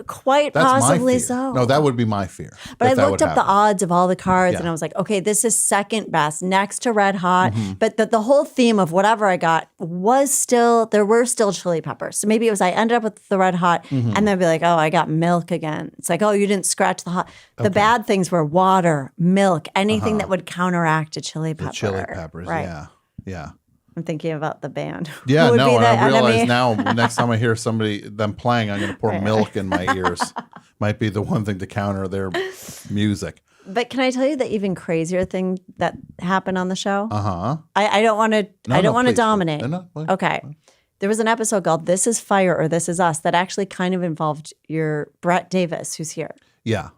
quite That's possibly my fear. so. No, that would be my fear. But I that looked would up the happen. odds of all the cards and Yeah. I was like, okay, this is second best next to Red Hot. Mm-hmm. But the whole theme of whatever I got was still, there were still chili peppers. So maybe it was I ended up with the Red Hot Mm-hmm. and then be like, oh, I got milk again. It's like, oh, you didn't scratch the hot. The bad things were water, milk, anything that would counteract a chili pepper. The chili peppers. Right. Yeah. Yeah. I'm thinking about the band. Yeah, Who would no, be and the I realize enemy? now next time I hear them playing, I'm going to pour milk in my ears. Might be the one thing to counter their music. But can I tell you the even crazier thing that happened on the show? Uh-huh. I don't want to. No, I don't want to please. dominate. No, please. Okay. There was an episode called "This Is Fire" or "This Is Us" that actually kind of involved your Brett Davis, who's here. Yeah.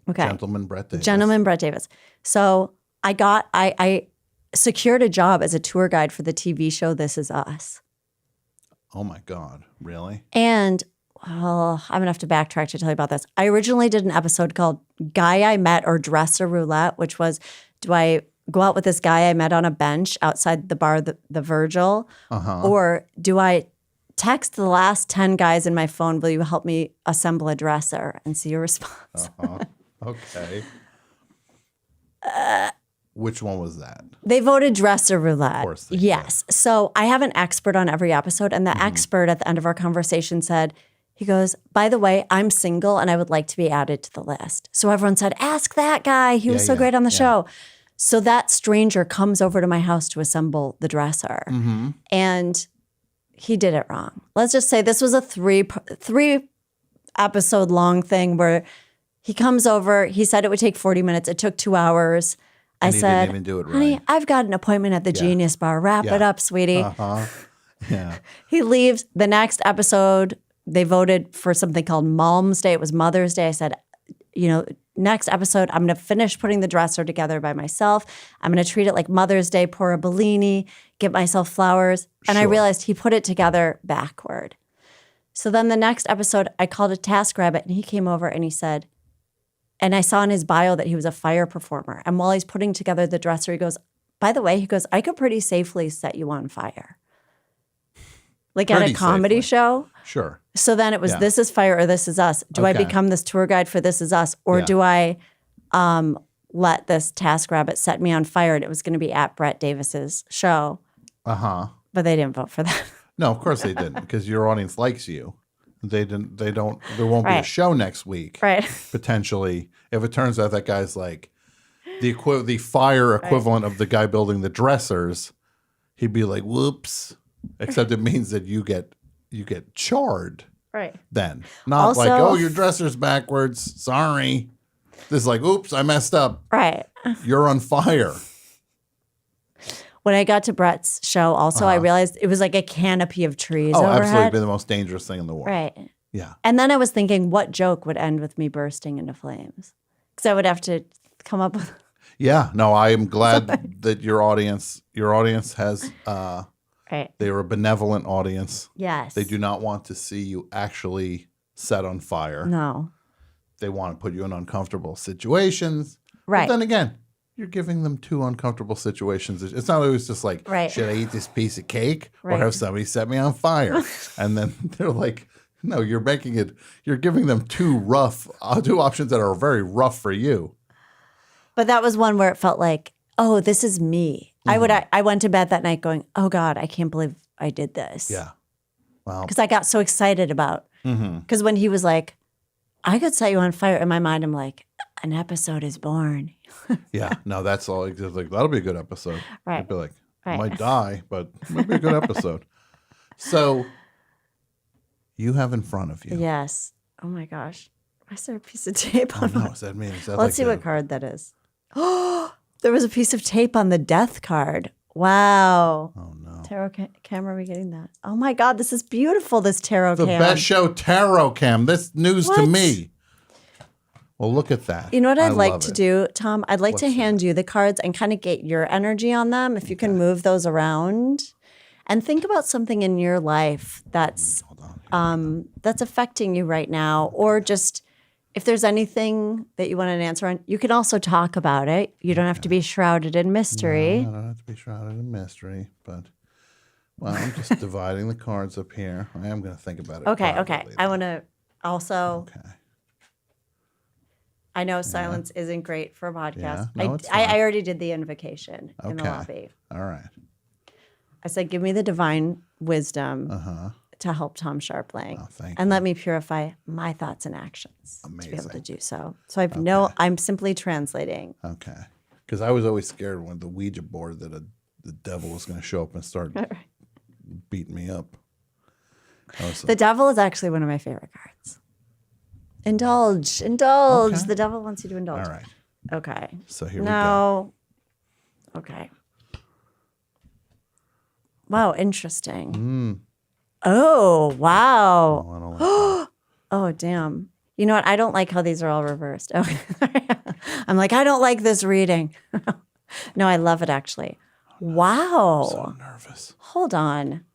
Okay. Gentleman Brett Davis. Gentleman Brett Davis. So I secured a job as a tour guide for the TV show "This Is Us," Oh my God. Really? and well, I'm gonna have to backtrack to tell you about this. I originally did an episode called "Guy I Met" or "Dresser Roulette," which was, do I go out with this guy I met on a bench outside the bar, the Virgil, or do I text the last 10 guys in my phone? Will you help me assemble a dresser and see your response? Okay. Which one was that? They voted dresser roulette. Of course they yes. So I have an expert on every episode, and the expert at the end of our conversation said, he goes, by the way, I'm single and I would like to be added to the list. So everyone said, ask that guy. He was so great on the show. So that stranger comes over to my house to assemble the dresser. And he did it wrong. Let's just say this was a three episode long thing where he comes over. He said it would take 40 minutes. It took 2 hours. I And he said, didn't even do it honey, right. I've got an appointment at the Genius Bar. Wrap it Yeah. up, sweetie. Yeah. He leaves. The next episode, they voted for something called Mom's Day. It was Mother's Day. I said, next episode, I'm going to finish putting the dresser together by myself. I'm going to treat it like Mother's Day, pour a Bellini, get myself flowers. And I Sure. realized he put it together backward. So then the next episode, I called a TaskRabbit and he came over and he said, and I saw in his bio that he was a fire performer. And while he's putting together the dresser, he goes, by the way, I could pretty safely set you on fire. Like at Pretty a comedy safely. show. Sure. So then it was Yeah. This Is Fire or This Is Us. Do I Okay. become this tour guide for This Is Us? Or Yeah. do I let this TaskRabbit set me on fire? And it was going to be at Brett Davis's show. Uh-huh. But they didn't vote for that. No, of course they didn't, because your audience likes you. They didn't. They don't. There won't be a Right. show next week. Right. Potentially, if it turns out that guy's like the fire equivalent of the guy building the dressers, he'd be like, "Whoops!" Except it means that you get charred. Right. Then, not like, Also- "Oh, your dresser's backwards. Sorry." This is like, "Oops, I messed up. Right. You're on fire." When I got to Brett's show, also, I realized it was like a canopy of trees Oh, overhead. absolutely, be the most dangerous thing in the world. Right. Yeah. And then I was thinking, what joke would end with me bursting into flames? Because I would have to come up with. Yeah. No, I am glad that your audience has. Right. They are a benevolent audience. Yes. They do not want to see you actually set on fire. No. They want to put you in uncomfortable situations. Right. But then again, you're giving them 2 uncomfortable situations. It's not always just like, Right. should I eat this piece of cake Right. or have somebody set me on fire? And then they're like, no, you're giving them 2 options that are very rough for you. But that was one where it felt like, oh, this is me. Mm-hmm. I went to bed that night going, oh God, I can't believe I did this. Yeah. Wow. Because I got so excited about. Because when he was like, I could set you on fire, in my mind, I'm like, an episode is born. Yeah. No, that's all. It's like, that'll be a good episode. Right. I'd be like, Right. might die, but it might be a good episode. So you have in front of you. Yes. Oh my gosh. Why is there a piece of tape Oh on no, my? does that mean? Is that Let's like see a- what card that is. Oh, there was a piece of tape on the death card. Wow. Oh no. Tarot camera, are we getting that? Oh my God, this is beautiful, this tarot The cam. best show tarot cam. This news to What? me. Well, look at that. You know what I I'd like love to it. do, Tom? I'd like to What's hand you the cards and kind of get your energy on them. If you can move those around and think about something in your life that's affecting you right now, or just if there's anything that you want an answer on, you can also talk about it. You don't have to be shrouded in mystery. I don't have to be shrouded in mystery, but well, I'm just dividing the cards up here. I am going to think about it. Okay. privately, I though. want to also. Okay. I know silence isn't great for a podcast. Yeah, no, it's I fine. already did the invocation in the Okay. lobby. All right. I said, give me the divine wisdom to help Tom Scharpling. Oh, thank and let me purify my thoughts and actions to be able to Amazing. do so. So I'm simply translating. Okay. Because I was always scared when the Ouija board that the devil was going to show up and start beating me up. I was The devil is actually one of my favorite cards. Indulge. Okay. The devil wants you to indulge. all right. Okay. So here we go. No. Okay. Wow, interesting. Oh, wow. Oh, I don't like that. Oh, damn. You know what? I don't like how these are all reversed. Okay. I'm like, I don't like this reading. No, I love it actually. Wow. So nervous. Hold on.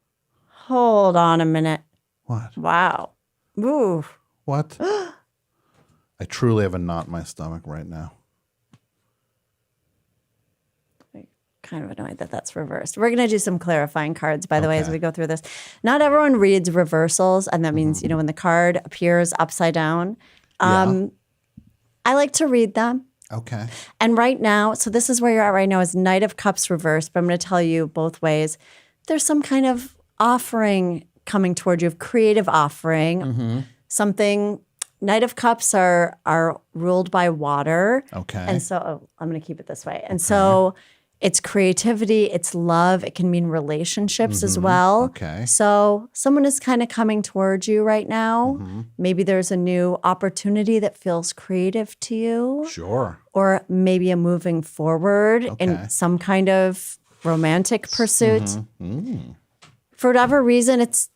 Hold on a minute. What? Wow. Ooh. What? I truly have a knot in my stomach right now. Kind of annoyed that that's reversed. We're going to do some clarifying cards, by the way, as Okay. we go through this. Not everyone reads reversals, and that means, when the card appears upside down. I like to read them. Okay. And right now, so this is where you're at right now is Knight of Cups reversed, but I'm going to tell you both ways. There's some kind of offering coming toward you, of creative offering. Something, Knight of Cups are ruled by water. Okay. And so I'm going to keep it this way. And so it's creativity, it's love. It can mean relationships as well. Okay. So someone is kind of coming towards you right now. Maybe there's a new opportunity that feels creative to you, Sure. or maybe a moving forward Okay. in some kind of romantic pursuit. For whatever reason, it's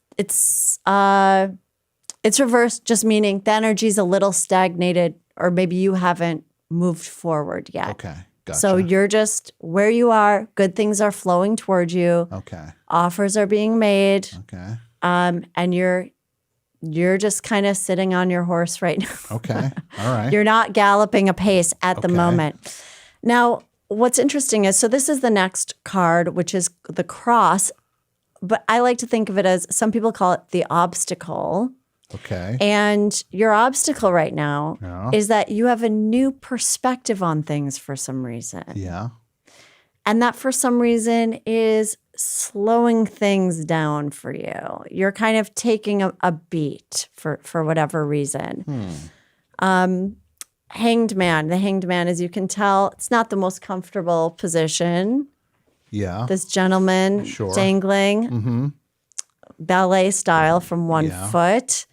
reversed, just meaning the energy's a little stagnated, or maybe you haven't moved forward yet. Okay. Gotcha. So you're just where you are. Good things are flowing towards you. Okay. Offers are being made, Okay. and you're just kind of sitting on your horse right now. Okay. All right. You're not galloping apace at the Okay. moment. Now, what's interesting is, so this is the next card, which is the cross, but I like to think of it as, some people call it the obstacle. Okay. And your obstacle right now Yeah. is that you have a new perspective on things for some reason. Yeah. And that for some reason is slowing things down for you. You're kind of taking a beat for whatever reason. Hanged man. The hanged man, as you can tell, it's not the most comfortable position. Yeah. This gentleman Sure. dangling, ballet style from one foot.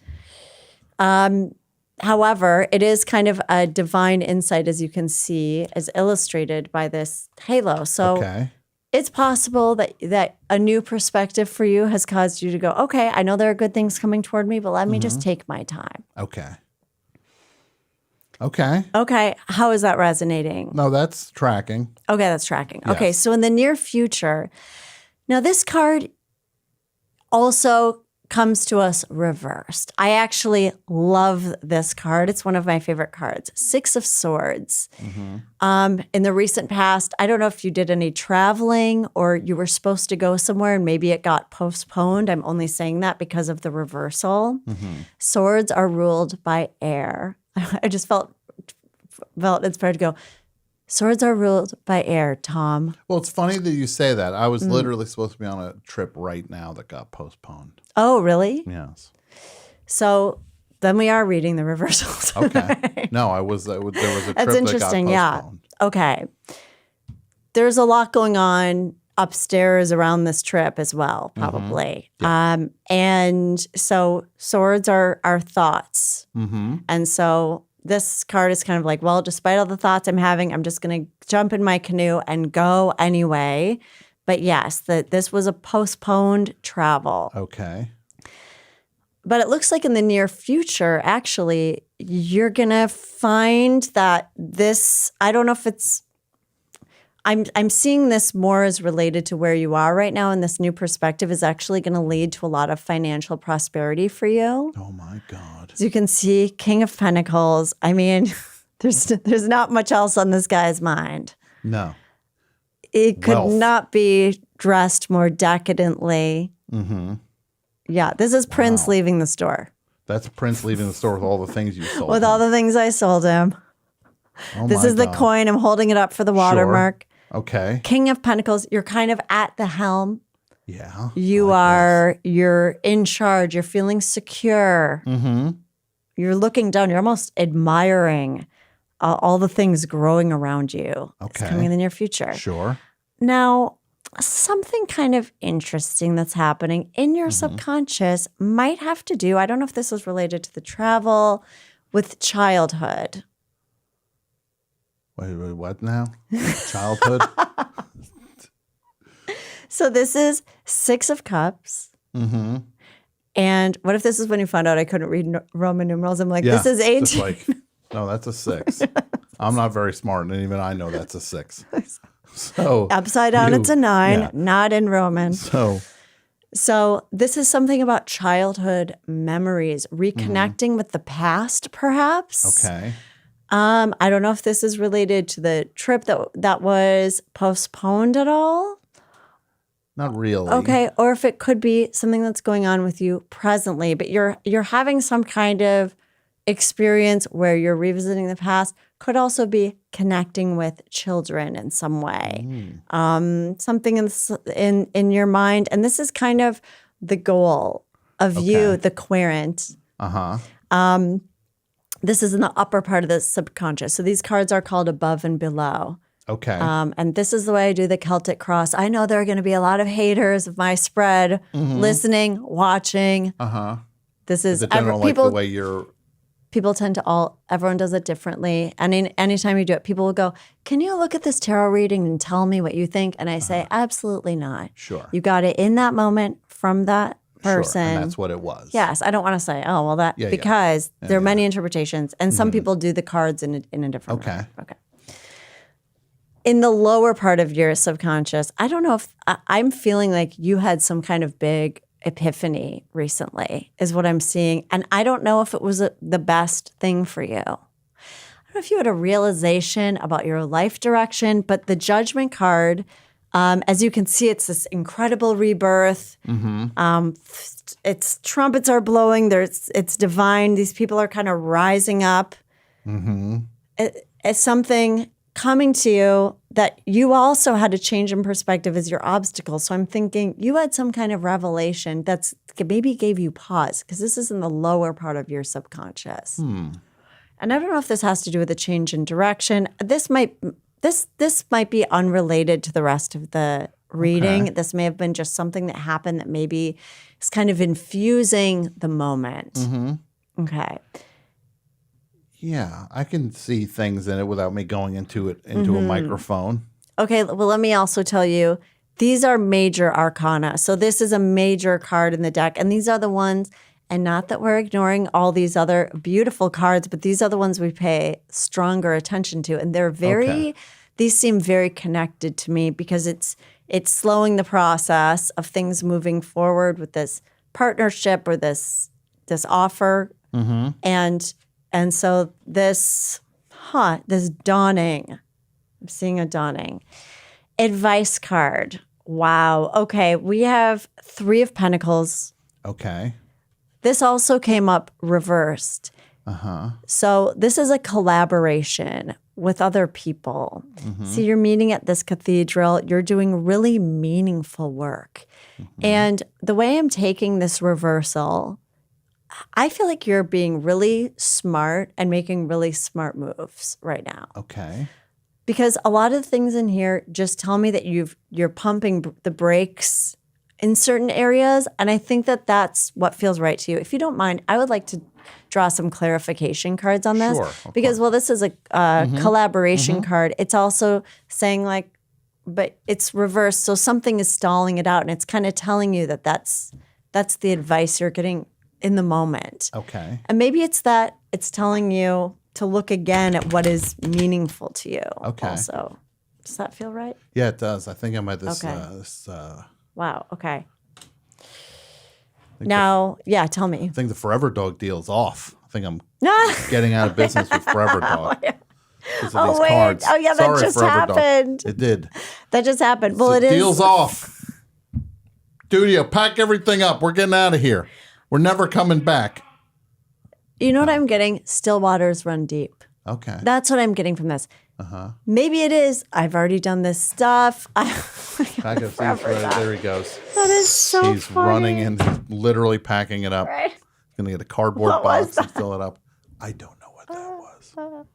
However, it is kind of a divine insight, as you can see, as illustrated by this halo. So Okay. it's possible that a new perspective for you has caused you to go, okay, I know there are good things coming toward me, but let me just take my time. Okay. Okay. Okay, how is that resonating? No, that's tracking. Okay, that's tracking. Okay, Yes. so in the near future, now this card also comes to us reversed. I actually love this card. It's one of my favorite cards. 6 of Swords. In the recent past, I don't know if you did any traveling or you were supposed to go somewhere and maybe it got postponed. I'm only saying that because of the reversal. Swords are ruled by air. I just felt inspired to go, swords are ruled by air, Tom. Well, it's funny that you say that. I was literally supposed to be on a trip right now that got postponed. Oh, really? Yes. So then we are reading the reversals. Okay. No, I was. There was a trip That's interesting. that got Yeah. postponed. Okay. There's a lot going on upstairs around this trip as well, probably. And so swords are our thoughts. And so this card is kind of like, well, despite all the thoughts I'm having, I'm just going to jump in my canoe and go anyway. But yes, this was a postponed travel. Okay. But it looks like in the near future, actually, you're going to find that this, I don't know if it's, I'm seeing this more as related to where you are right now, and this new perspective is actually going to lead to a lot of financial prosperity for you. Oh my God. As you can see, King of Pentacles. I mean, there's not much else on this guy's mind. No. It could Wealth. not be dressed more decadently. Yeah, this is Prince leaving the store That's Prince leaving the store with all the things you sold. with him. all the things I sold him. Oh This my is the God. coin. I'm holding it up for the watermark. Okay. King of Pentacles, you're kind of at the helm. Yeah. You're in charge. You're feeling secure. You're looking down. You're almost admiring all the things growing around you. It's Okay. coming in the near future. Sure. Now, something kind of interesting that's happening in your subconscious might have to do, I don't know if this was related to the travel, with childhood. Wait, what now? Childhood? So this is 6 of Cups. And what if this is when you found out I couldn't read Roman numerals? I'm like, Yeah. this is 18. Just like, no, that's a 6. I'm not very smart, and even I know that's a 6. So Upside down, it's a 9, yeah. not in Roman. So this is something about childhood memories, reconnecting with the past, perhaps. okay. I don't know if this is related to the trip that was postponed at all. Not really. Okay, or if it could be something that's going on with you presently, but you're having some kind of experience where you're revisiting the past. Could also be connecting with children in some way. Something in your mind, and this is kind of the goal of you, the querent. This is in the upper part of the subconscious. So these cards are called above and below. Okay. And this is the way I do the Celtic cross. I know there are going to be a lot of haters of my spread, listening, watching. This is They don't like the way you're. People tend to everyone does it differently. And anytime you do it, people will go, can you look at this tarot reading and tell me what you think? And I say, absolutely not. Sure. You got it in that moment from that person. Sure, and that's what it was. Yes, I don't want to say, oh, well, that, because there are many interpretations, and some people do the cards in a different way. Okay. In the lower part of your subconscious, I don't know if I'm feeling like you had some kind of big epiphany recently, is what I'm seeing. And I don't know if it was the best thing for you. I don't know if you had a realization about your life direction, but the Judgment card, as you can see, it's this incredible rebirth. It's trumpets are blowing. It's divine. These people are kind of rising up. It's something coming to you that you also had a change in perspective as your obstacle. So I'm thinking you had some kind of revelation that's maybe gave you pause because this is in the lower part of your subconscious. And I don't know if this has to do with a change in direction. This might be unrelated to the rest of the reading. Okay. This may have been just something that happened that maybe is kind of infusing the moment. Okay. Yeah, I can see things in it without me going into a microphone. Okay, well, let me also tell you, these are major arcana. So this is a major card in the deck. And these are the ones, and not that we're ignoring all these other beautiful cards, but these are the ones we pay stronger attention to. And they're these seem very connected to me because it's slowing the process of things moving forward with this partnership or this offer. And so this dawning, I'm seeing a dawning. Advice card. Wow. Okay, we have 3 of Pentacles. Okay. This also came up reversed. So this is a collaboration with other people. So you're meeting at this cathedral. You're doing really meaningful work. And the way I'm taking this reversal, I feel like you're being really smart and making really smart moves right now. Okay. Because a lot of the things in here just tell me that you're pumping the brakes in certain areas, and I think that that's what feels right to you. If you don't mind, I would like to draw some clarification cards on this. Sure, of because course. while this is a collaboration card, it's also saying like, but it's reversed, so something is stalling it out, and it's kind of telling you that that's the advice you're getting in the moment. Okay. And maybe it's that it's telling you to look again at what is meaningful to you. Okay. Also, does that feel right? Yeah, it does. I think I'm at this. Okay. Wow. Okay. Now, yeah, tell me. I think the Forever Dog deal's off. I think I'm No. getting out of business with Forever Dog. Because of these wait. cards. Oh, yeah, that Sorry, just Forever Dog. happened. It did. That just happened. Well, So it is. deal's off. Studio, pack everything up. We're getting out of here. We're never coming back. You know what I'm getting? Still waters run deep. Okay. That's what I'm getting from this. Maybe it is. I've already done this stuff. Pack up, there he goes. That is so He's funny. running and he's literally packing it up. Right. He's going to get a cardboard What was box and fill it up. I don't know what that was.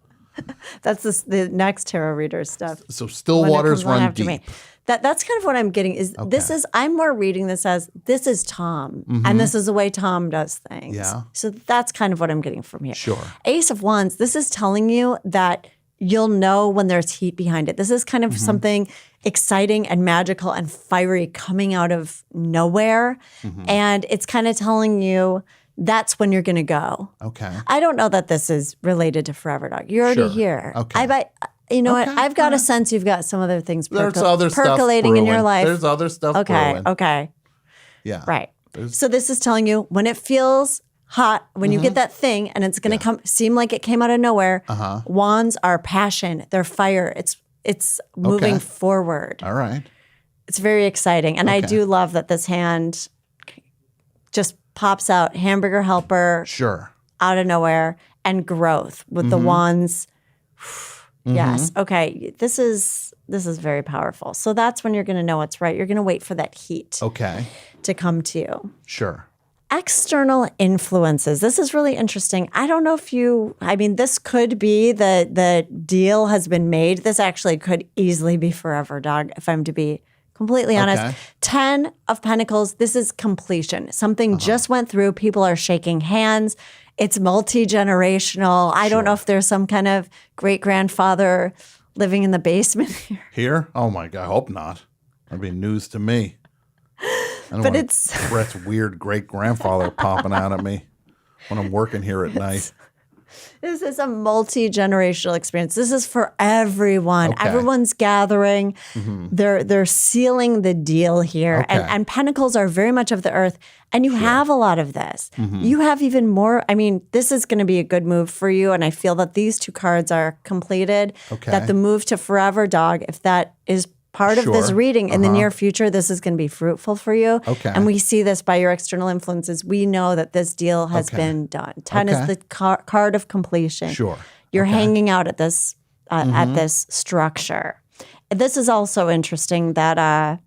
That's the next tarot reader stuff. So still When it waters comes on run after deep. me. That's kind of what I'm getting is this is I'm more reading this as this is Tom and this is the way Tom does things. Yeah. So that's kind of what I'm getting from here. Sure. Ace of Wands, this is telling you that you'll know when there's heat behind it. This is kind of something exciting and magical and fiery coming out of nowhere. And it's kind of telling you that's when you're going to go. Okay. I don't know that this is related to Forever Dog. You're already Sure. here. Okay. You know what? Okay, I've got a sense you've got some other things There's other stuff percolating in your brewing. life. There's other stuff Okay. brewing. Okay. Yeah. Right. So this is telling you when it feels hot, when you get that thing and it's going to seem like it came out of nowhere. Wands are passion. They're fire. It's moving forward. All right. It's very exciting. And I Okay. do love that this hand just pops out, hamburger helper, Sure. out of nowhere, and growth with the wands. Yes. Okay. This is very powerful. So that's when you're going to know it's right. You're going to wait for that heat Okay. to come to you. Sure. External influences. This is really interesting. I don't know if this could be the deal has been made. This actually could easily be Forever Dog, if I'm to be completely honest. Okay. 10 of Pentacles, this is completion. Something just went through. People are shaking hands. It's multi-generational. I don't know if there's some kind of great-grandfather living in the basement here. Here? Oh my God. I hope not. That'd be news to me. I don't But want it's- Brett's weird great grandfather popping out at me when I'm working here at night. This is a multi-generational experience. This is for everyone. Okay. Everyone's gathering. They're sealing the deal here. Okay. And Pentacles are very much of the earth. And you have a lot of this. You have even more. I mean, this is going to be a good move for you. And I feel that these 2 cards are completed. Okay. That the move to Forever Dog, if that is part of this Sure. reading in the near future, this is going to be fruitful for you. Okay. And we see this by your external influences. We know that this deal has Okay. been done. 10 Okay. is the card of completion. Sure. You're Okay. hanging out at this at this structure. This is also interesting that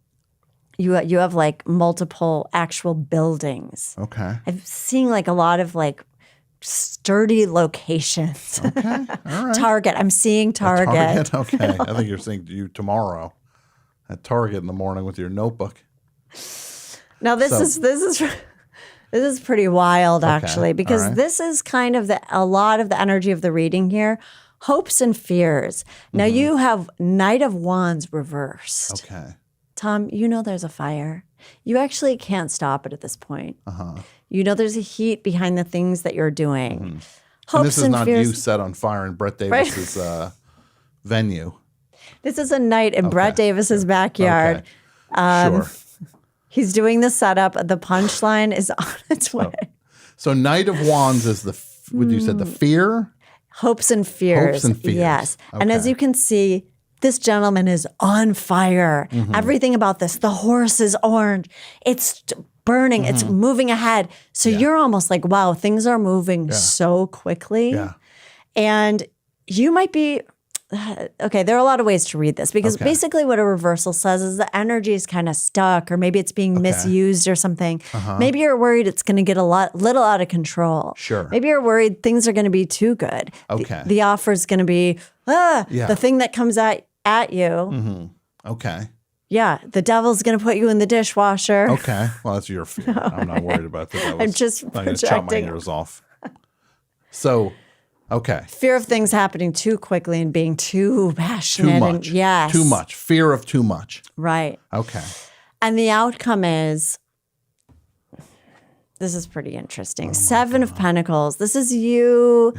you have like multiple actual buildings. Okay. I'm seeing like a lot of like sturdy locations. Okay. All right. Target. I'm seeing Target. Okay. I think you're seeing you tomorrow at Target in the morning with your notebook. Now this is pretty wild actually, because All right. this is kind of a lot of the energy of the reading here. Hopes and fears. Now you have Knight of Wands reversed. Okay. Tom, you know there's a fire. You actually can't stop it at this point. You know there's a heat behind the things that you're doing. Hopes And this is not fears. you set on fire in Brett Davis's venue. This is a night in Brett Davis's backyard. Okay. Sure. He's doing the setup. The punchline is on its way. So Knight of Wands is what you said, the fear? Hopes and fears. Hopes and fears. Yes. And as Okay. you can see, this gentleman is on fire. Everything about this, the horse is orange. It's burning. It's moving ahead. So you're almost like, wow, things are moving so quickly. Yeah. And you might be, okay, there are a lot of ways to read this because Okay. basically what a reversal says is the energy is kind of stuck or maybe it's being misused or something. Maybe you're worried it's going to get little out of control. Sure. Maybe you're worried things are going to be too good. Okay. The offer is going to be, the thing that comes at you. Okay. Yeah, the devil's going to put you in the dishwasher. Okay. Well, that's your fear. I'm not worried about that. I'm just I'm going to chop my projecting. ears off. So, okay. Fear of things happening too quickly and being too passionate. Too And, much. yes. Too much. Fear of too much. Right. Okay. And the outcome is, this is pretty interesting. Seven of Pentacles. This is you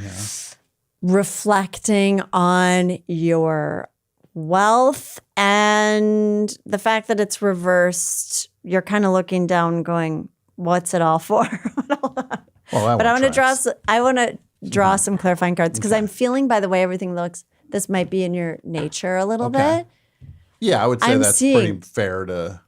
reflecting on your wealth and the fact that it's reversed. You're kind of looking down going, what's it all for? Well, But I want to draw some clarifying cards because I'm feeling by the way everything looks, this might be in your nature a little Okay. bit. Yeah, I would say I'm that's seeing- pretty fair to.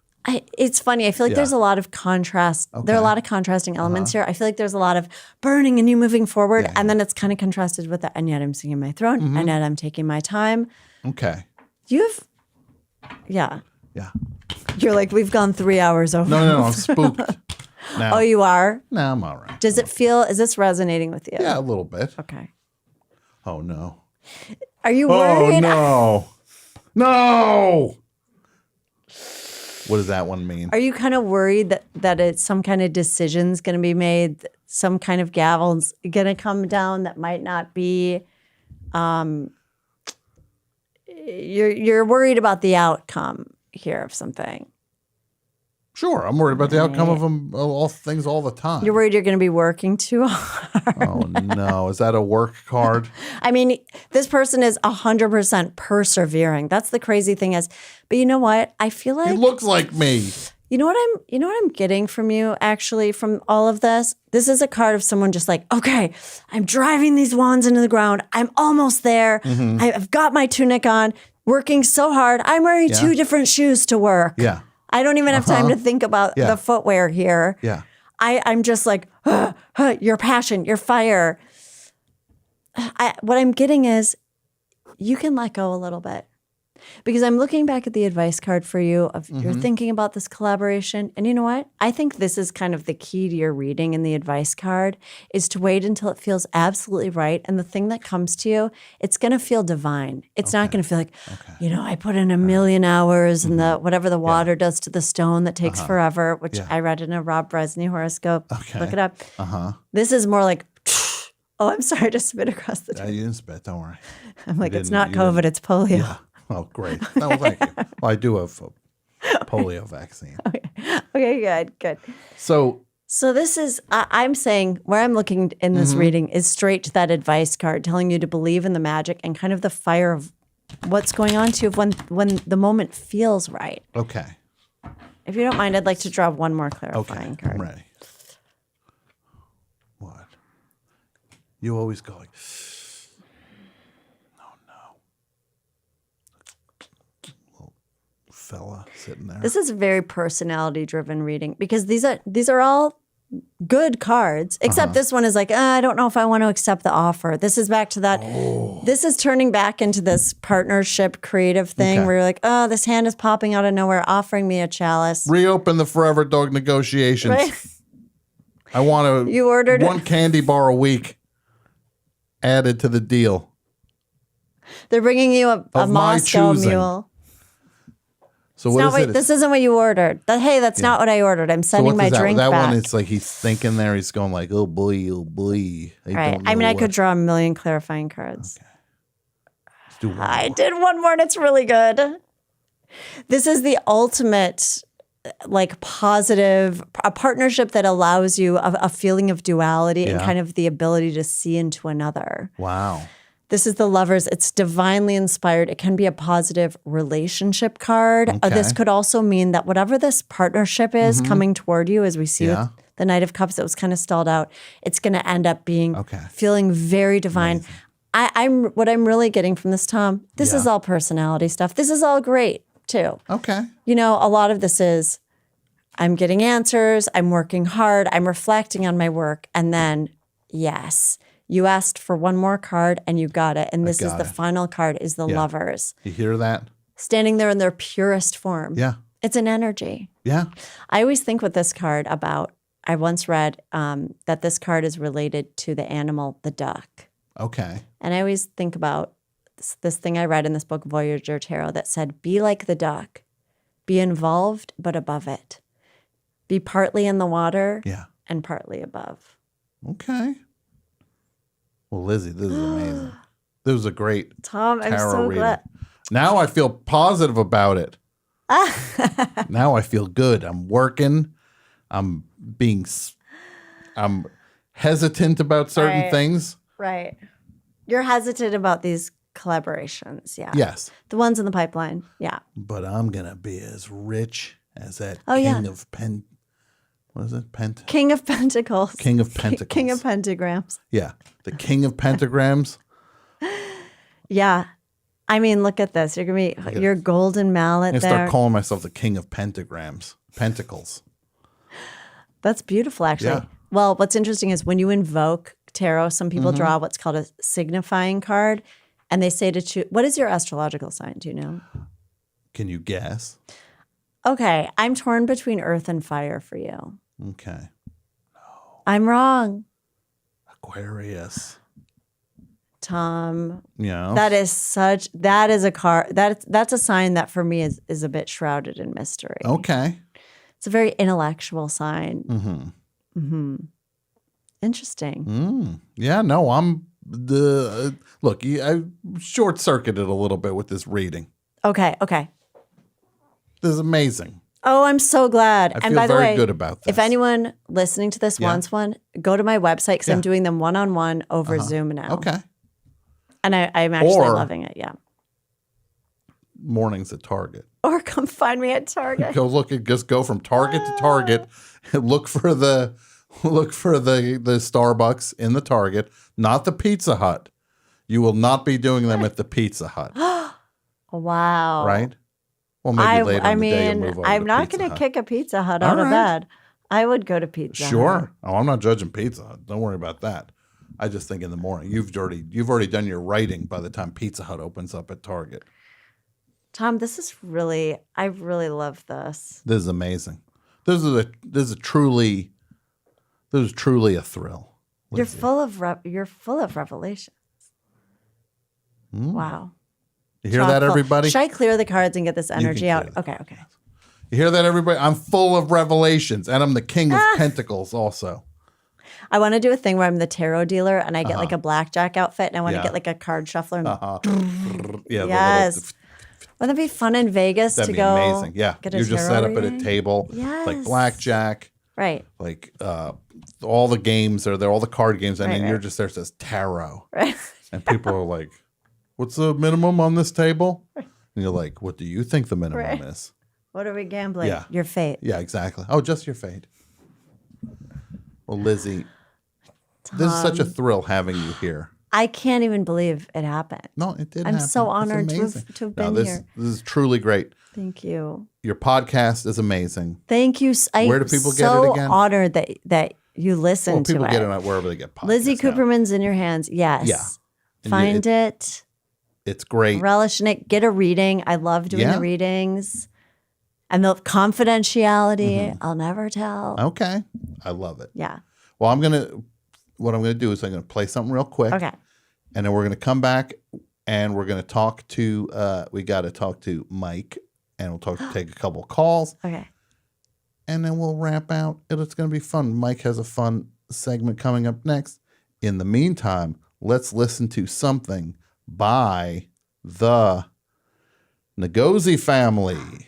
It's funny. I feel like there's a lot of contrast. There are a lot of contrasting elements here. I feel like there's a lot of burning and you moving forward. And then it's kind of contrasted with the, and yet I'm singing my throne. And yet I'm taking my time. Okay. You have, Yeah. you're like, we've gone 3 hours over. No, I'm spooked. Now. Oh, you are? No, I'm all right. Does it feel, is this resonating with you? Yeah, a little bit. Okay. Oh, no. Are you Oh, worried? no. No. What does that one mean? Are you kind of worried that it's some kind of decision's going to be made, some kind of gavel's going to come down that might not be? You're worried about the outcome here of something. Sure, I'm worried about the outcome of them, all things all the time. You're worried you're going to be working too hard. Oh, no. Is that a work card? I mean, this person is 100% persevering. That's the crazy thing is, but you know what? I feel He like looks like me. you know what I'm getting from you actually from all of this? This is a card of someone just like, okay, I'm driving these wands into the ground. I'm almost there. I've got my tunic on, working so hard. I'm wearing 2 different shoes to work. Yeah. I don't even have time to think about the footwear here. Yeah. I'm just like, your passion, your fire. What I'm getting is you can let go a little bit. Because I'm looking back at the advice card for you of you're thinking about this collaboration. And you know what? I think this is kind of the key to your reading in the advice card is to wait until it feels absolutely right. And the thing that comes to you, it's going to feel divine. It's not going to feel like, I put in a million hours and the whatever the water does to the stone that takes forever, which I read in a Rob Bresney horoscope. Okay. Look it up. This is more like, oh, I'm sorry to spit across the Yeah, you didn't spit. Don't worry. I'm like, it's didn't- not you COVID, it's polio. Yeah. Oh, great. Oh, thank you. Well, I do have a polio vaccine. Okay, good. So, this is, I'm saying, where I'm looking in this reading is straight to that advice card telling you to believe in the magic and kind of the fire of what's going on to you when the moment feels right. okay. If you don't mind, I'd like to draw one more Okay. clarifying card. I'm ready. What? You always go like, little fella sitting there. This is a very personality driven reading because these are all good cards, except this one is like, I don't know if I want to accept the offer. This is back to that. This is turning back into this partnership creative thing Okay. where you're like, oh, this hand is popping out of nowhere offering me a chalice. Reopen the Forever Dog negotiations. Right? I want You ordered one candy bar a week added to the deal. They're bringing you a Of my Moscow choosing. mule. So It's what not is what, it? this isn't what you ordered. Hey, that's not what I ordered. I'm So sending what my does drink that back. one, it's like he's thinking there. He's going like, oh boy, oh boy. Right. I mean, I could draw a million clarifying cards. Let's do one I more. did one more and it's really good. This is the ultimate, like, positive, a partnership that allows you a feeling of duality and Yeah. kind of the ability to see into another. Wow. This is the Lovers. It's divinely inspired. It can be a positive relationship card. This Okay. could also mean that whatever this partnership is coming toward you, as we see Yeah. with the Knight of Cups that was kind of stalled out, it's going to end up being feeling very divine. I'm what I'm really getting from this, Tom. This is all personality stuff. This is all great too. Okay. You know, a lot of this is I'm getting answers, I'm working hard, I'm reflecting on my work, and then yes, you asked for one more card and you got it. And this is got the it. final card is the Lovers. You hear that? Standing there in their purest form. Yeah. It's an energy. Yeah. I always think with this card about, I once read that this card is related to the animal, the duck. Okay. And I always think about this thing I read in this book, Voyager Tarot, that said, be like the duck, be involved but above it. Be partly in the water Yeah. and partly above. Okay. Well, Lizzie, this is amazing. This was a great Tom, I'm tarot so reading. glad. Now I feel positive about it. Now I feel good. I'm working. I'm hesitant about certain Right. things. Right. You're hesitant about these collaborations. Yeah. Yes. The ones in the pipeline. Yeah. But I'm going to be as rich as that Oh, yeah. king of what is it? King of Pentacles. King of Pentacles. King of Pentagrams. Yeah. The king of pentagrams. Yeah. I mean, look at this. You're going to be your golden mallet I'm going to there. start calling myself the king of pentagrams. Pentacles. That's beautiful, actually. Yeah. Well, what's interesting is when you invoke tarot, some people draw what's called a signifying card, and they say to choose. What is your astrological sign? Do you know? Can you guess? Okay, I'm torn between earth and fire for you. Okay. I'm wrong, Aquarius. Tom. Yeah. That is a card. That's a sign that for me is a bit shrouded in mystery. Okay. It's a very intellectual sign. Interesting. Yeah, no, I'm the look. I short circuited a little bit with this reading. Okay. This is amazing. Oh, I'm so glad. I And feel by the very way, good about this. if anyone listening to this wants one, go to my website because I'm doing them one-on-one over Zoom now. Okay, And I'm actually Or- loving it. Yeah. mornings at Target. Or come find me at Target. Go look at just go from Target to Target. Look for the Starbucks in the Target, not the Pizza Hut. You will not be doing them at the Pizza Hut, Wow. right? Well, maybe later I in the day you'll mean, move over I'm to not Pizza going to Hut. kick a Pizza Hut All out of right. bed. I would go to Pizza Hut. Sure. Oh, I'm not judging Pizza Hut. Don't worry about that. I just think in the morning you've already done your writing by the time Pizza Hut opens up at Target. Tom, I really love this. This is amazing. This is truly a thrill. You're full of revelations. Wow. You hear that, Chock full. everybody? Should I clear the cards and get this energy clear out? the Okay. You hear that, everybody? I'm full of revelations, and I'm the king of pentacles also. I want to do a thing where I'm the tarot dealer and I get like a blackjack outfit and I want to Yeah. get like a card shuffler. And Yeah. Yes. Wouldn't that be fun in Vegas That'd to be go? amazing. Yeah. Get a You just tarot set up at a reading? table, like Yes. blackjack, Right. like all the games are there, all the card games, and then Right. you're just there. It says tarot, Right. and people are like, "What's the minimum on this table?" And you're like, "What do you think the minimum Right. is?" What are we gambling? Yeah. Your fate. Yeah, exactly. Oh, just your fate. Well, Lizzie, this is such a thrill having you here. I can't even believe it happened. No, it did. I'm happen. so It's honored to have- amazing. to have No, been this, here. This is truly great. Thank you. Your podcast is amazing. Thank you. Where do people get it so again? honored that you listen Well, to people it. get it out wherever they get podcasts. Lizzy now. Cooperman's in your hands. Yes. Yeah. And Find it. It's great. Relish in it. Get a reading. I love doing Yeah. the readings. And the confidentiality, Mm-hmm. I'll never tell. Okay. I love it. Yeah. Well, what I'm gonna do is I'm gonna play something real quick. Okay. And then we're gonna come back and we're gonna talk to we gotta talk to Mike and we'll take a couple calls Okay. and then we'll wrap out. It's gonna be fun. Mike has a fun segment coming up next. In the meantime, let's listen to something by the Ngozi family.